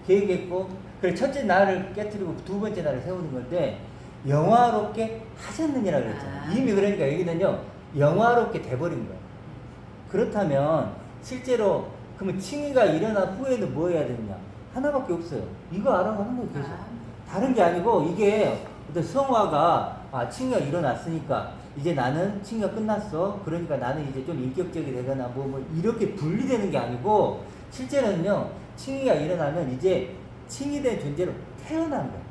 A: 계획했고, 그래 첫째 날을 깨뜨리고 두 번째 날을 세우는 건데 영화롭게 하셨느니라 그랬잖아요.
B: 아.
A: 이미 그러니까 여기는요 영화롭게 돼버린 거예요. 그렇다면 실제로 그러면 칭의가 일어난 후에는 뭐 해야 되느냐? 하나밖에 없어요. 이거 알아가는 거예요. 계속. 다른 게 아니고 이게 어떤 성화가 칭의가 일어났으니까 이제 나는 칭의가 끝났어. 그러니까 나는 이제 좀 인격적이 되거나 뭐 이렇게 분리되는 게 아니고 실제로는요 칭의가 일어나면 이제 칭의된 존재로 태어난 거예요.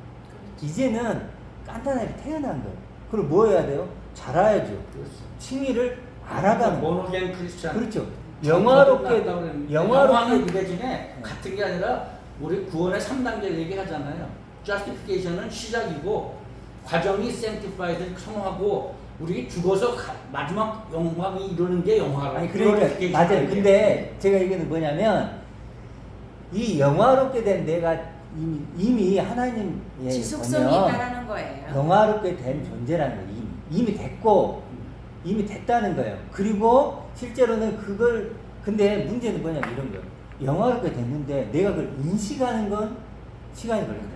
A: 이제는 간단하게 태어난 거예요. 그럼 뭐 해야 돼요? 자라야죠. 칭의를 알아가는 거예요.
E: 모노겐 크리스찬.
A: 그렇죠. 영화롭게
E: 영화는 그 대신에 같은 게 아니라 우리 구원의 3단계를 얘기하잖아요. justification은 시작이고 과정이 sanctified를 성화하고 우리 죽어서 마지막 영광이 이루는 게 영화라고.
A: 아니 그러니까 맞아요. 근데 제가 얘기하는 뭐냐면 이 영화롭게 된 내가 이미 하나님의
B: 지속성이
A: 보면
B: 있다라는 거예요.
A: 영화롭게 된 존재라는 거예요. 이미 됐고 이미 됐다는 거예요. 그리고 실제로는 그걸 근데 문제는 뭐냐면 이런 거예요. 영화롭게 됐는데 내가 그걸 인식하는 건 시간이 걸린다.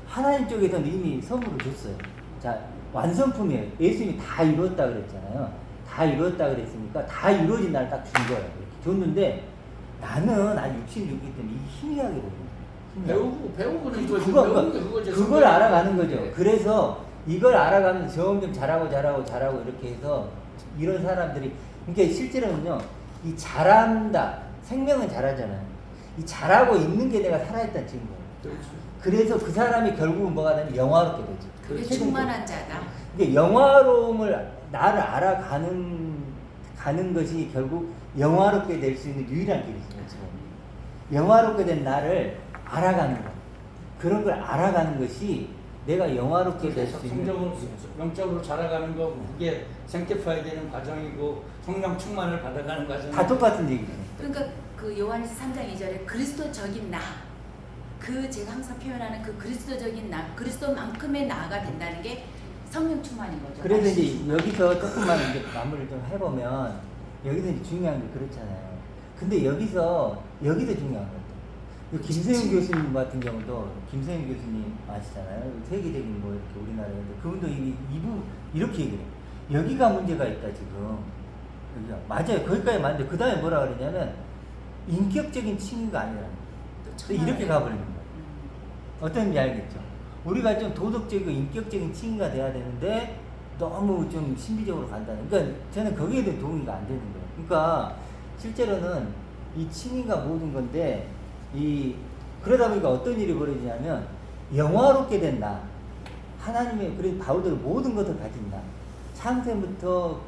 A: 하나님 쪽에서는 이미 선물을 줬어요. 자, 완성품이에요. 예수님이 다 이루었다 그랬잖아요. 다 이루었다 그랬으니까 다 이루어진 날 딱 준 거예요. 이렇게 줬는데 나는 아직 66이기 때문에 이게 희미하게 보여요.
E: 배우고는 이거
A: 그걸 알아가는 거죠.
E: 네.
A: 그래서 이걸 알아가면서 점점 잘하고 이렇게 해서 이런 사람들이 그러니까 실제로는요 이 잘한다 생명은 잘하잖아요. 이 잘하고 있는 게 내가 살아있다는 증거예요.
E: 그렇죠.
A: 그래서 그 사람이 결국은 뭐가 되면 영화롭게 되죠.
B: 그게 충만한 자다.
A: 이게 영화로움을 나를 가는 것이 결국 영화롭게 될 수 있는 유일한 길이죠. 영화롭게 된 나를 알아가는 것. 그런 걸 알아가는 것이 내가 영화롭게 될 수 있는
E: 영적으로 자라가는 거 그게 생태파이 되는 과정이고 성령 충만을 받아가는 과정.
A: 다 똑같은 얘기죠.
B: 그러니까 그 요한일서 3장 2절에 그리스도적인 나. 그 제가 항상 표현하는 그 그리스도적인 나, 그리스도만큼의 나가 된다는 게 성령 충만인 거죠.
A: 그래서 이제 여기서 조금만 이제 마무리를 좀 해보면 여기서 이제 중요한 게 그렇잖아요. 근데 여기도 중요한 것 같아요. 김세윤 교수님 같은 경우도 김세윤 교수님 아시잖아요. 세계적인 뭐 이렇게 우리나라에 그분도 이부 이렇게 얘기해요. 여기가 문제가 있다 지금. 여기가 맞아요. 거기까지 맞는데 그 다음에 뭐라 그러냐면 인격적인 칭의가 아니라 이렇게 가버리는 거예요. 어떤지 알겠죠? 우리가 좀 도덕적이고 인격적인 칭의가 돼야 되는데 너무 좀 신비적으로 간다는. 그러니까 저는 거기에 대한 동의가 안 되는 거예요. 그러니까 실제로는 이 칭의가 모든 건데 그러다 보니까 어떤 일이 벌어지냐면 영화롭게 된 나, 하나님의 그런 바울들의 모든 것을 가진 나, 창세부터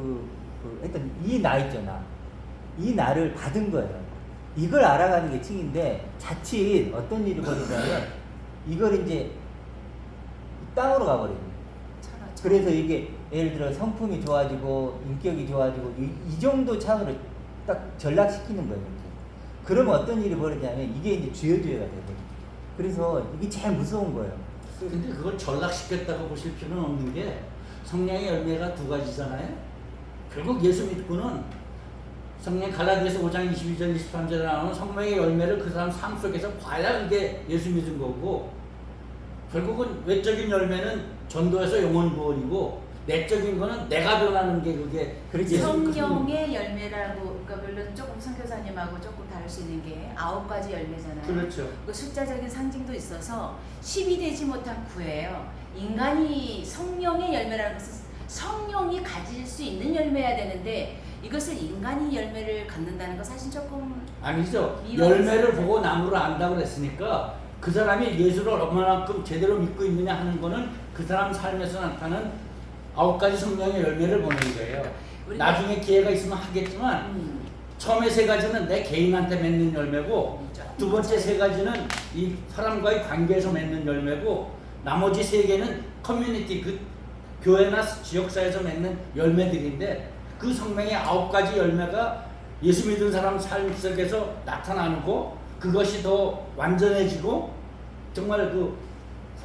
A: 했던 이 나 있죠 나, 이 나를 받은 거예요. 이걸 알아가는 게 칭인데 자칫 어떤 일이 벌어지냐면 이걸 이제 땅으로 가버려요. 그래서 이게 예를 들어 성품이 좋아지고 인격이 좋아지고 이 정도 차원으로 딱 전락시키는 거예요. 이렇게. 그러면 어떤 일이 벌어지냐면 이게 이제 주여주여가 되거든요. 그래서 이게 제일 무서운 거예요.
E: 근데 그걸 전락시켰다고 보실 필요는 없는 게 성령의 열매가 두 가지잖아요. 결국 예수 믿고는 성령 갈라디아서 5장 22절 23절에 나오는 성령의 열매를 그 사람 삶 속에서 봐야 그게 예수 믿은 거고 결국은 외적인 열매는 전도에서 영혼 구원이고 내적인 거는 내가 변하는 게 그게
A: 그렇지.
B: 성령의 열매라고 그러니까 물론 조금 선교사님하고 조금 다를 수 있는 게 9가지 열매잖아요.
E: 그렇죠.
B: 그 숫자적인 상징도 있어서 10이 되지 못한 구예요. 인간이 성령의 열매라는 것은 성령이 가질 수 있는 열매여야 되는데 이것을 인간이 열매를 갖는다는 건 사실 조금
E: 아니죠.
B: 미워요.
E: 열매를 보고 나무를 안다고 그랬으니까 그 사람이 예수를 얼마만큼 제대로 믿고 있느냐 하는 거는 그 사람 삶에서 나타나는 9가지 성령의 열매를 보는 거예요. 나중에 기회가 있으면 하겠지만 처음에 3가지는 내 개인한테 맺는 열매고 두 번째 3가지는 이 사람과의 관계에서 맺는 열매고 나머지 3개는 커뮤니티 그 교회나 지역사회에서 맺는 열매들인데 그 성령의 9가지 열매가 예수 믿은 사람 삶 속에서 나타나고 그것이 더 완전해지고 정말 그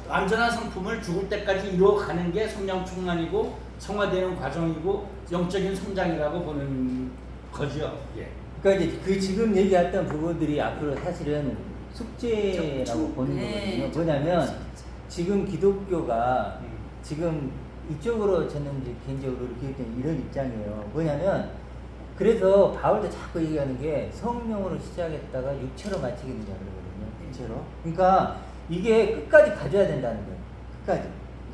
E: 완전한 성품을 죽을 때까지 이루어가는 게 성령 충만이고 성화되는 과정이고 영적인 성장이라고 보는 거죠. 예.
A: 그러니까 이제 그 지금 얘기했던 부분들이 앞으로 사실은 숙제라고 보는 거거든요. 뭐냐면 지금 기독교가 지금 이쪽으로 저는 이제 개인적으로 이렇게 이런 입장이에요. 뭐냐면 그래서 바울도 자꾸 얘기하는 게 성령으로 시작했다가 육체로 마치게 된다 그러거든요. 육체로. 그러니까 이게 끝까지 가져야 된다는 거예요.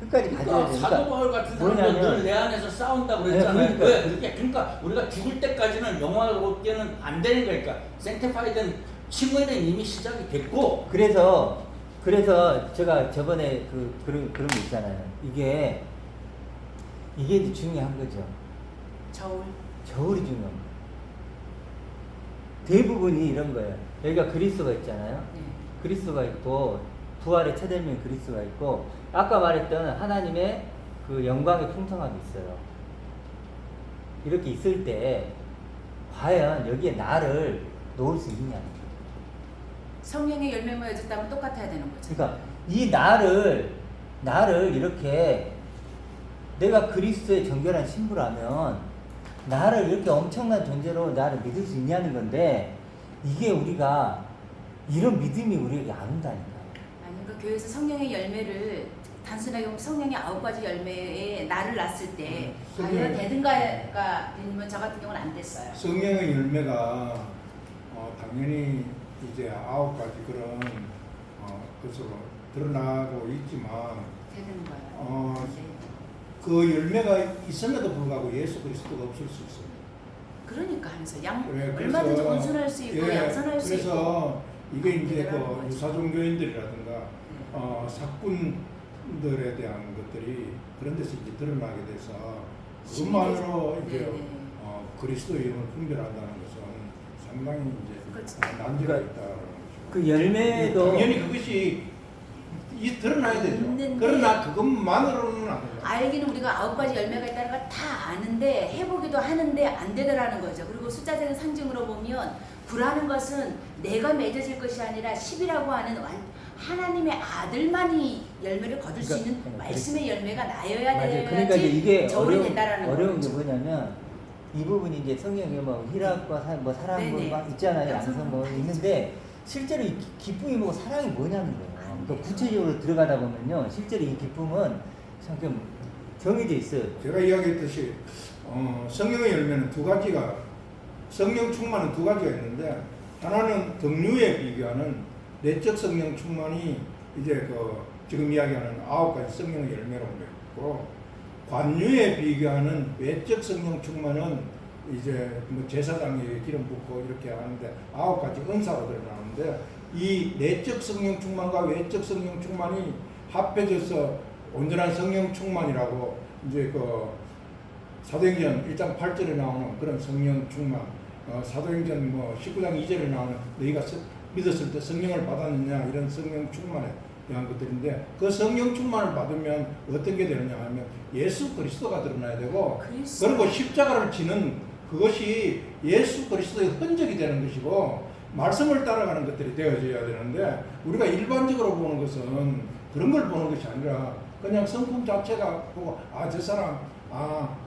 A: 끝까지 가져야
E: 그러니까
A: 되니까
E: 사도 바울 같은 사람은 늘 내 안에서 싸운다고 그랬잖아요.
A: 네, 그러니까.
E: 왜 그렇게? 그러니까 우리가 죽을 때까지는 영화롭게는 안 되는 거니까 생태파이된 칭의는 이미 시작이 됐고.
A: 그래서 제가 저번에 그런 거 있잖아요. 이게 이제 중요한 거죠. 저울이 중요한 거예요. 대부분이 이런 거예요. 여기가 그리스도가 있잖아요.
B: 네.
A: 그리스도가 있고 부활의 첫 열매인 그리스도가 있고 아까 말했던 하나님의 그 영광의 풍성함이 있어요. 이렇게 있을 때 과연 여기에 나를 놓을 수 있냐?
B: 성령의 열매 맺었다면 똑같아야 되는 거죠.
A: 그러니까 이 나를 이렇게 내가 그리스도의 정결한 신부라면 나를 이렇게 엄청난 존재로 나를 믿을 수 있냐는 건데 이게 우리가 이런 믿음이 우리에게 안 온다니까요.
B: 아니 그러니까 교회에서 성령의 열매를 단순하게 보면 성령의 9가지 열매에 나를 낳았을 때 과연 되든가가 아니면 저 같은 경우는 안 됐어요.
F: 성령의 열매가 당연히 이제 9가지 그런 것으로 드러나고 있지만
B: 되는 거예요. 네.
F: 그 열매가 있음에도 불구하고 예수 그리스도가 없을 수 있어요.
B: 그러니까 하면서
F: 그래,
B: 얼마든지 온순할 수 있고 양선할 수 있고.
F: 그래서 이게 이제
B: 대단한
F: 그
B: 거죠.
F: 유사종교인들이라든가 사꾼들에 대한 것들이 그런 데서 이제 드러나게 돼서 그것만으로 이제
B: 네네.
F: 그리스도의 영을 분별한다는 것은 상당히 이제
B: 그렇죠.
F: 난제가 있다는 거죠.
A: 그 열매도
F: 당연히 그것이 드러나야 되죠.
B: 있는데
F: 그러나 그것만으로는 안 돼요.
B: 알기는 우리가 9가지 열매가 있다는 걸 다 아는데 해보기도 하는데 안 되더라는 거죠. 그리고 숫자적인 상징으로 보면 9라는 것은 내가 맺어질 것이 아니라 10이라고 하는 하나님의 아들만이 열매를 거둘 수 있는 말씀의 열매가 나여야
A: 맞아요.
B: 돼야지
A: 그러니까 이제 이게
B: 저울이 된다라는
A: 어려운 게
B: 거죠.
A: 뭐냐면 이 부분이 이제 성경에 뭐 희락과 사랑
B: 네네.
A: 막 있잖아요. 양성 뭐
B: 양성
A: 있는데 실제로 이 기쁨이 뭐고 사랑이 뭐냐는 거예요. 그러니까 구체적으로 들어가다 보면요, 실제로 이 기쁨은 참 정해져 있어요.
F: 제가 이야기했듯이 성령의 열매는 2가지가 성령 충만은 2가지가 있는데 하나는 등류에 비교하는 내적 성령 충만이 이제 지금 이야기하는 9가지 성령의 열매로 있고 관유에 비교하는 외적 성령 충만은 이제 뭐 제사장에 기름 붓고 이렇게 하는데 9가지 은사로 드러나는데 이 내적 성령 충만과 외적 성령 충만이 합해져서 온전한 성령 충만이라고 이제 사도행전 1장 8절에 나오는 그런 성령 충만, 사도행전 19장 2절에 나오는 너희가 믿었을 때 성령을 받았느냐 이런 성령 충만에 대한 것들인데 그 성령 충만을 받으면 어떤 게 되느냐 하면 예수 그리스도가 드러나야 되고 그리고 십자가를 지는 그것이 예수 그리스도의 흔적이 되는 것이고 말씀을 따라가는 것들이 되어져야 되는데 우리가 일반적으로 보는 것은 그런 걸 보는 것이 아니라 그냥 성품 자체가 보고 저 사람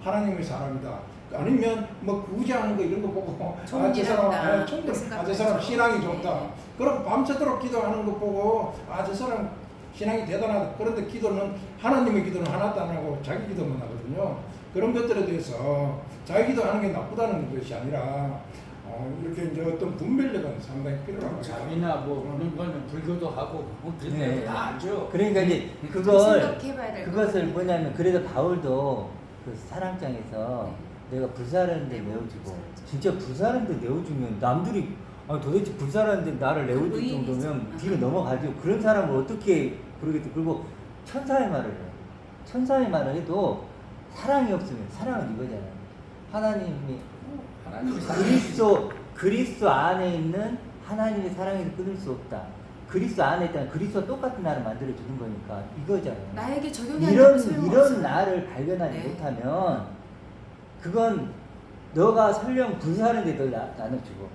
F: 하나님의 사람이다. 아니면 뭐 구제하는 거 이런 거 보고 저 사람 신앙이 좋다. 그리고 밤새도록 기도하는 거 보고 저 사람 신앙이 대단하다. 그런데 기도는 하나님의 기도는 하나도 안 하고 자기 기도만 하거든요. 그런 것들에 대해서 자기 기도하는 게 나쁘다는 것이 아니라 이렇게 이제 어떤 분별력은 상당히 필요하고
E: 자비나 뭐 그런 거는 불교도 하고 뭐 그런
A: 네.
E: 다 알죠.
A: 그러니까 이제
B: 생각해봐야 될
A: 그것을
B: 것
A: 뭐냐면 그래도 바울도 그 사랑장에서 내가 불사르는데
B: 네,
A: 내어주고
B: 불사르죠.
A: 진짜 불사르는데 내어주면 남들이 도대체 불사르는데 나를 내어줄
B: 의인이죠.
A: 정도면 뒤로 넘어가죠. 그런 사람을 어떻게 그러겠어. 그리고 천사의 말을 해요. 천사의 말을 해도 사랑이 없으면 사랑은 이거잖아요. 하나님이 그리스도 안에 있는 하나님의 사랑에서 끊을 수 없다. 그리스도 안에 있다면 그리스도와 똑같은 나를 만들어 주는 거니까 이거잖아요.
B: 나에게 적용이 안 되면 소용없어요.
A: 이런 나를 발견하지
B: 네.
A: 못하면 그건 너가 설령 불사하는데 널 나눠주고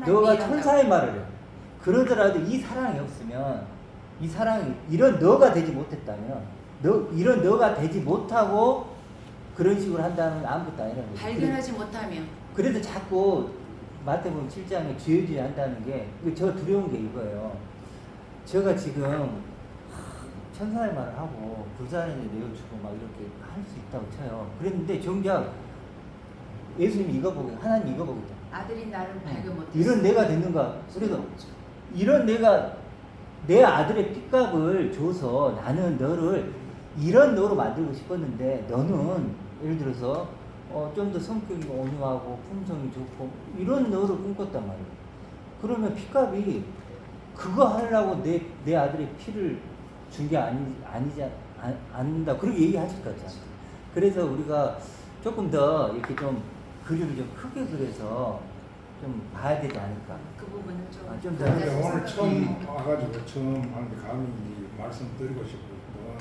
A: 너가
B: 일한다고.
A: 천사의 말을 해. 그러더라도 이 사랑이 없으면 이 사랑이 이런 너가 되지 못했다면 이런 너가 되지 못하고 그런 식으로 한다면 아무것도 아니라는 거죠.
B: 발견하지 못하면
A: 그래도 자꾸 마태복음 7장에 죄주의 한다는 게 저 두려운 게 이거예요. 제가 지금 천사의 말을 하고 불사를 내어주고 막 이렇게 할 수 있다고 쳐요. 그랬는데 정작 예수님 이거 보고 하나님 이거 보고
B: 아들이 나를 발견 못했어.
A: 이런 내가 됐는가? 그래서 이런 내가 내 아들의 핏값을 줘서 나는 너를 이런 너로 만들고 싶었는데 너는 예를 들어서 좀 더 성격이 온유하고 품성이 좋고 이런 너를 꿈꿨단 말이에요. 그러면 핏값이 그거 하려고 내 아들의 피를 준 게 아닌다. 그렇게 얘기하실 것 같아요. 그래서 우리가 조금 더 이렇게 좀 그림을 좀 크게 그려서 좀 봐야 되지 않을까.
B: 그 부분은 좀.
A: 좀 더.
F: 그런데 오늘 처음 와가지고 처음 하는데 감히 말씀드리고 싶은 건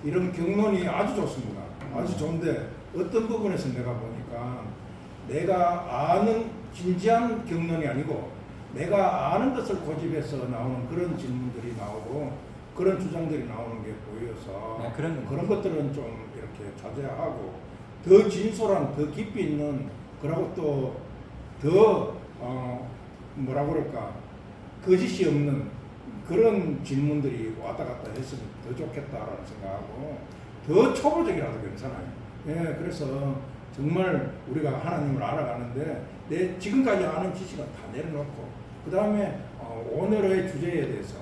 F: 이런 경론이 아주 좋습니다. 아주 좋은데 어떤 부분에서 내가 보니까 내가 아는 진지한 경론이 아니고 내가 아는 것을 고집해서 나오는 그런 질문들이 나오고 그런 주장들이 나오는 게 보여서
A: 네, 그런
F: 것들은 좀 이렇게 자제하고 더 진솔한 더 깊이 있는 그리고 또 더 뭐라 그럴까 거짓이 없는 그런 질문들이 왔다 갔다 했으면 더 좋겠다라는 생각하고 더 초보적이라도 괜찮아요. 예, 그래서 정말 우리가 하나님을 알아가는데 내 지금까지 아는 지식은 다 내려놓고 그 다음에 오늘의 주제에 대해서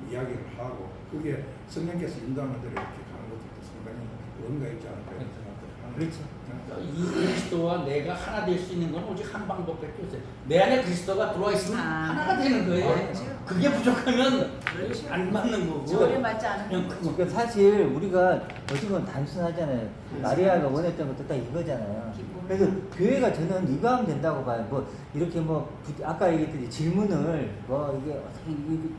F: 이야기를 하고 그게 성령께서 인도하는 대로 이렇게 가는 것도 상당히 의미가 있지 않을까 이런 생각들을 하는
A: 그렇죠.
E: 이 그리스도와 내가 하나 될 수 있는 건 오직 한 방법밖에 없어요. 내 안에 그리스도가 들어와 있으면 하나가 되는 거예요.
B: 그렇죠.
E: 그게 부족하면
B: 그렇죠.
E: 안 맞는 거고.
B: 저에 맞지 않은
E: 그냥
B: 거죠.
A: 그러니까 사실 우리가 어쨌건 단순하잖아요. 마리아가 원했던 것도 딱 이거잖아요. 그래서 교회가 저는 이거 하면 된다고 봐요. 뭐 이렇게 뭐 아까 얘기했듯이 질문을 뭐 이게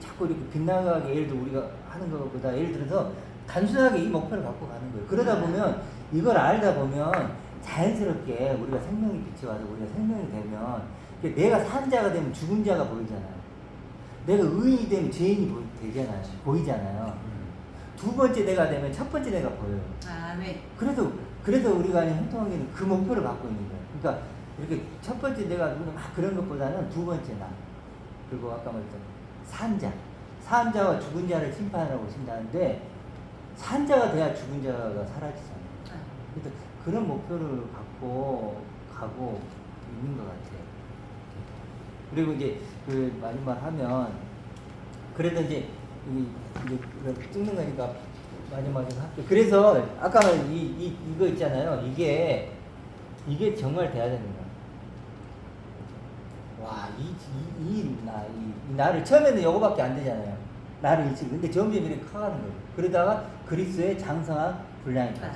A: 자꾸 이렇게 빗나가게 예를 들어 우리가 하는 것보다 예를 들어서 단순하게 이 목표를 갖고 가는 거예요. 그러다 보면 이걸 알다 보면 자연스럽게 우리가 생명이 빛이 와서 우리가 생명이 되면 내가 산 자가 되면 죽은 자가 보이잖아요. 내가 의인이 되면 죄인이 되잖아요. 보이잖아요. 두 번째 내가 되면 첫 번째 내가 보여요.
B: 아멘.
A: 그래서 우리가 형통하게는 그 목표를 갖고 있는 거예요. 그러니까 이렇게 첫 번째 내가 막 그런 것보다는 두 번째 나. 그리고 아까 말했던 산자. 산자와 죽은 자를 심판하라고 오신다는데 산자가 돼야 죽은 자가 사라지잖아요. 그래서 그런 목표를 갖고 가고 있는 것 같아요. 그리고 이제 그 마지막 하면 그래도 이제 찍는 거니까 마지막에 할게요. 그래서 아까는 이거 있잖아요. 이게 정말 돼야 되는 거야. 와, 이 나를 처음에는 요거밖에 안 되잖아요. 나를 일찍. 근데 점점 이렇게 커가는 거예요. 그러다가 그리스도의 장성한 분량이다.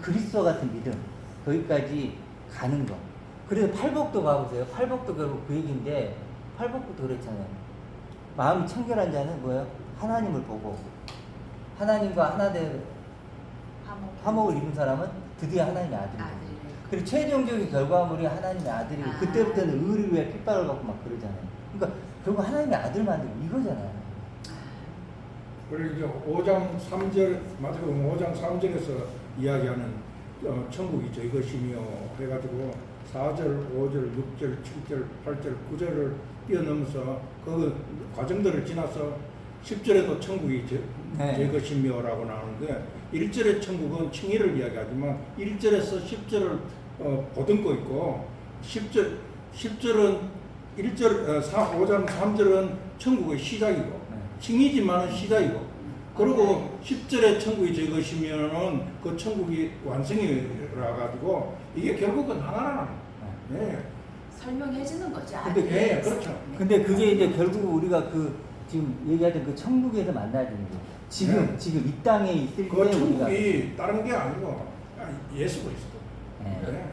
A: 그리스도 같은 믿음 거기까지 가는 거. 그래서 팔복도 가보세요. 팔복도 결국 그 얘기인데 팔복도 그랬잖아요. 마음이 청결한 자는 뭐예요? 하나님을 보고 하나님과 하나 된 화목을 입은 사람은 드디어 하나님의 아들이에요. 그리고 최종적인 결과물이 하나님의 아들이고 그때부터는 의를 위해 핏발을 갖고 막 그러잖아요. 그러니까 결국 하나님의 아들 만들고 이거잖아요.
F: 그리고 이제 5장 3절 마태복음 5장 3절에서 이야기하는 천국이 저것이며 해가지고 4절, 5절, 6절, 7절, 8절, 9절을 뛰어넘어서 그 과정들을 지나서 10절에도 천국이 저것이며라고 나오는데 1절의 천국은 칭의를 이야기하지만 1절에서 10절을 보듬고 있고 10절은 5장 3절은 천국의 시작이고 칭의지만은 시작이고 그리고 10절의 천국이 저것이면은 그 천국이 완성이라 가지고 이게 결국은 하나라는 거예요. 네.
B: 설명해 주는 거죠.
F: 네, 그렇죠.
A: 근데 그게 이제 결국 우리가 그 지금 얘기하던 그 천국에서 만나야 되는 거예요. 지금 이 땅에 있을 때
F: 그 천국이
A: 우리가
F: 다른 게 아니고 예수 그리스도.
A: 네.
F: 네.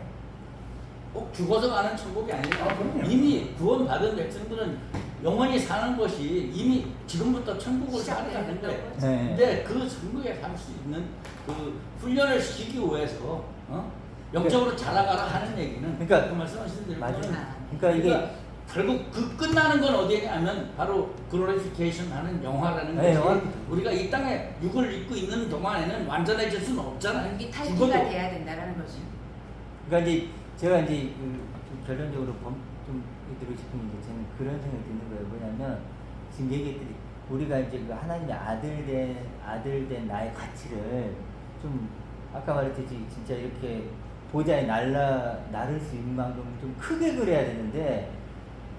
E: 꼭 죽어서 가는 천국이 아니라
F: 그럼요.
E: 이미 구원받은 백성들은 영원히 사는 것이 이미 지금부터 천국을 살아가는 거예요.
A: 네.
E: 근데 그 천국에 갈 수 있는 그 훈련을 시키기 위해서 영적으로 자라가라 하는 얘기는
A: 그러니까
E: 그 말씀하신 대로
A: 맞아요.
E: 그거는
A: 그러니까 이게
E: 결국 그 끝나는 건 어디냐면 바로 글로리피케이션 하는 영화라는
A: 네,
E: 거지.
A: 영화.
E: 우리가 이 땅에 육을 입고 있는 동안에는 완전해질 수는 없잖아요.
B: 연기 탈기가
E: 죽어도.
B: 돼야 된다는 거죠.
A: 그러니까 이제 제가 이제 좀 결론적으로 좀 드리고 싶은 게 저는 그런 생각이 드는 거예요. 뭐냐면 지금 얘기했듯이 우리가 이제 그 하나님의 아들 된 나의 가치를 좀 아까 말했듯이 진짜 이렇게 보좌에 나를 수 있는 만큼 좀 크게 그려야 되는데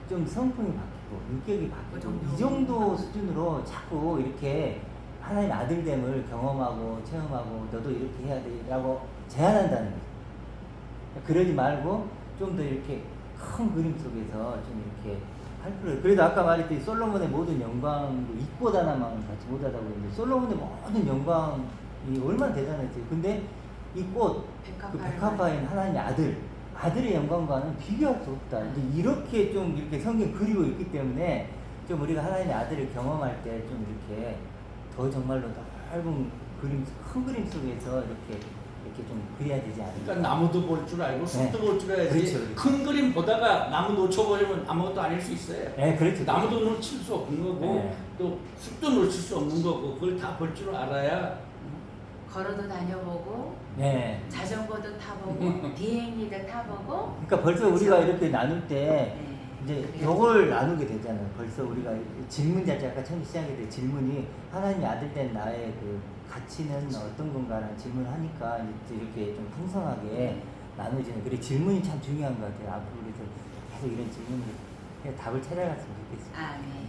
A: 좀 성품이 바뀌고 인격이 바뀌고 이 정도 수준으로 자꾸 이렇게 하나님의 아들됨을 경험하고 체험하고 너도 이렇게 해야 돼라고 제안한다는 거죠. 그러지 말고 좀 더 이렇게 큰 그림 속에서 좀 이렇게 할 필요. 그래도 아까 말했듯이 솔로몬의 모든 영광도 이 꽃 하나만 같이 못하다고 했는데 솔로몬의 모든 영광이 얼마나 대단했어요. 근데 이 꽃, 그 백합화인 하나님의 아들의 영광과는 비교할 수 없다. 이제 이렇게 좀 이렇게 성경 그리고 있기 때문에 좀 우리가 하나님의 아들을 경험할 때 좀 이렇게 더 정말로 넓은 그림, 큰 그림 속에서 이렇게 좀 그려야 되지 않을까.
E: 그러니까 나무도 볼 줄 알고 숲도
A: 네.
E: 볼 줄 알아야지.
A: 그렇죠, 그렇죠.
E: 큰 그림 보다가 나무 놓쳐버리면 아무것도 아닐 수 있어요.
A: 네, 그렇죠.
E: 나무도 놓칠 수 없는 거고
A: 네.
E: 또 숲도 놓칠 수 없는 거고 그걸 다 볼 줄 알아야
B: 걸어도 다녀보고
A: 네.
B: 자전거도 타보고 비행기도 타보고.
A: 그러니까 벌써 우리가 이렇게 나눌 때
B: 네.
A: 이제
B: 그래요.
A: 요걸 나누게 되잖아요. 벌써 우리가 질문 자체 아까 처음 시작할 때 질문이 하나님의 아들 된 나의 그 가치는 어떤 건가라는 질문을 하니까 이제 이렇게 좀 풍성하게 나누지는. 그래 질문이 참 중요한 것 같아요. 앞으로 그래서 계속 이런 질문을 답을 찾아갔으면 좋겠어요.
B: 아, 네.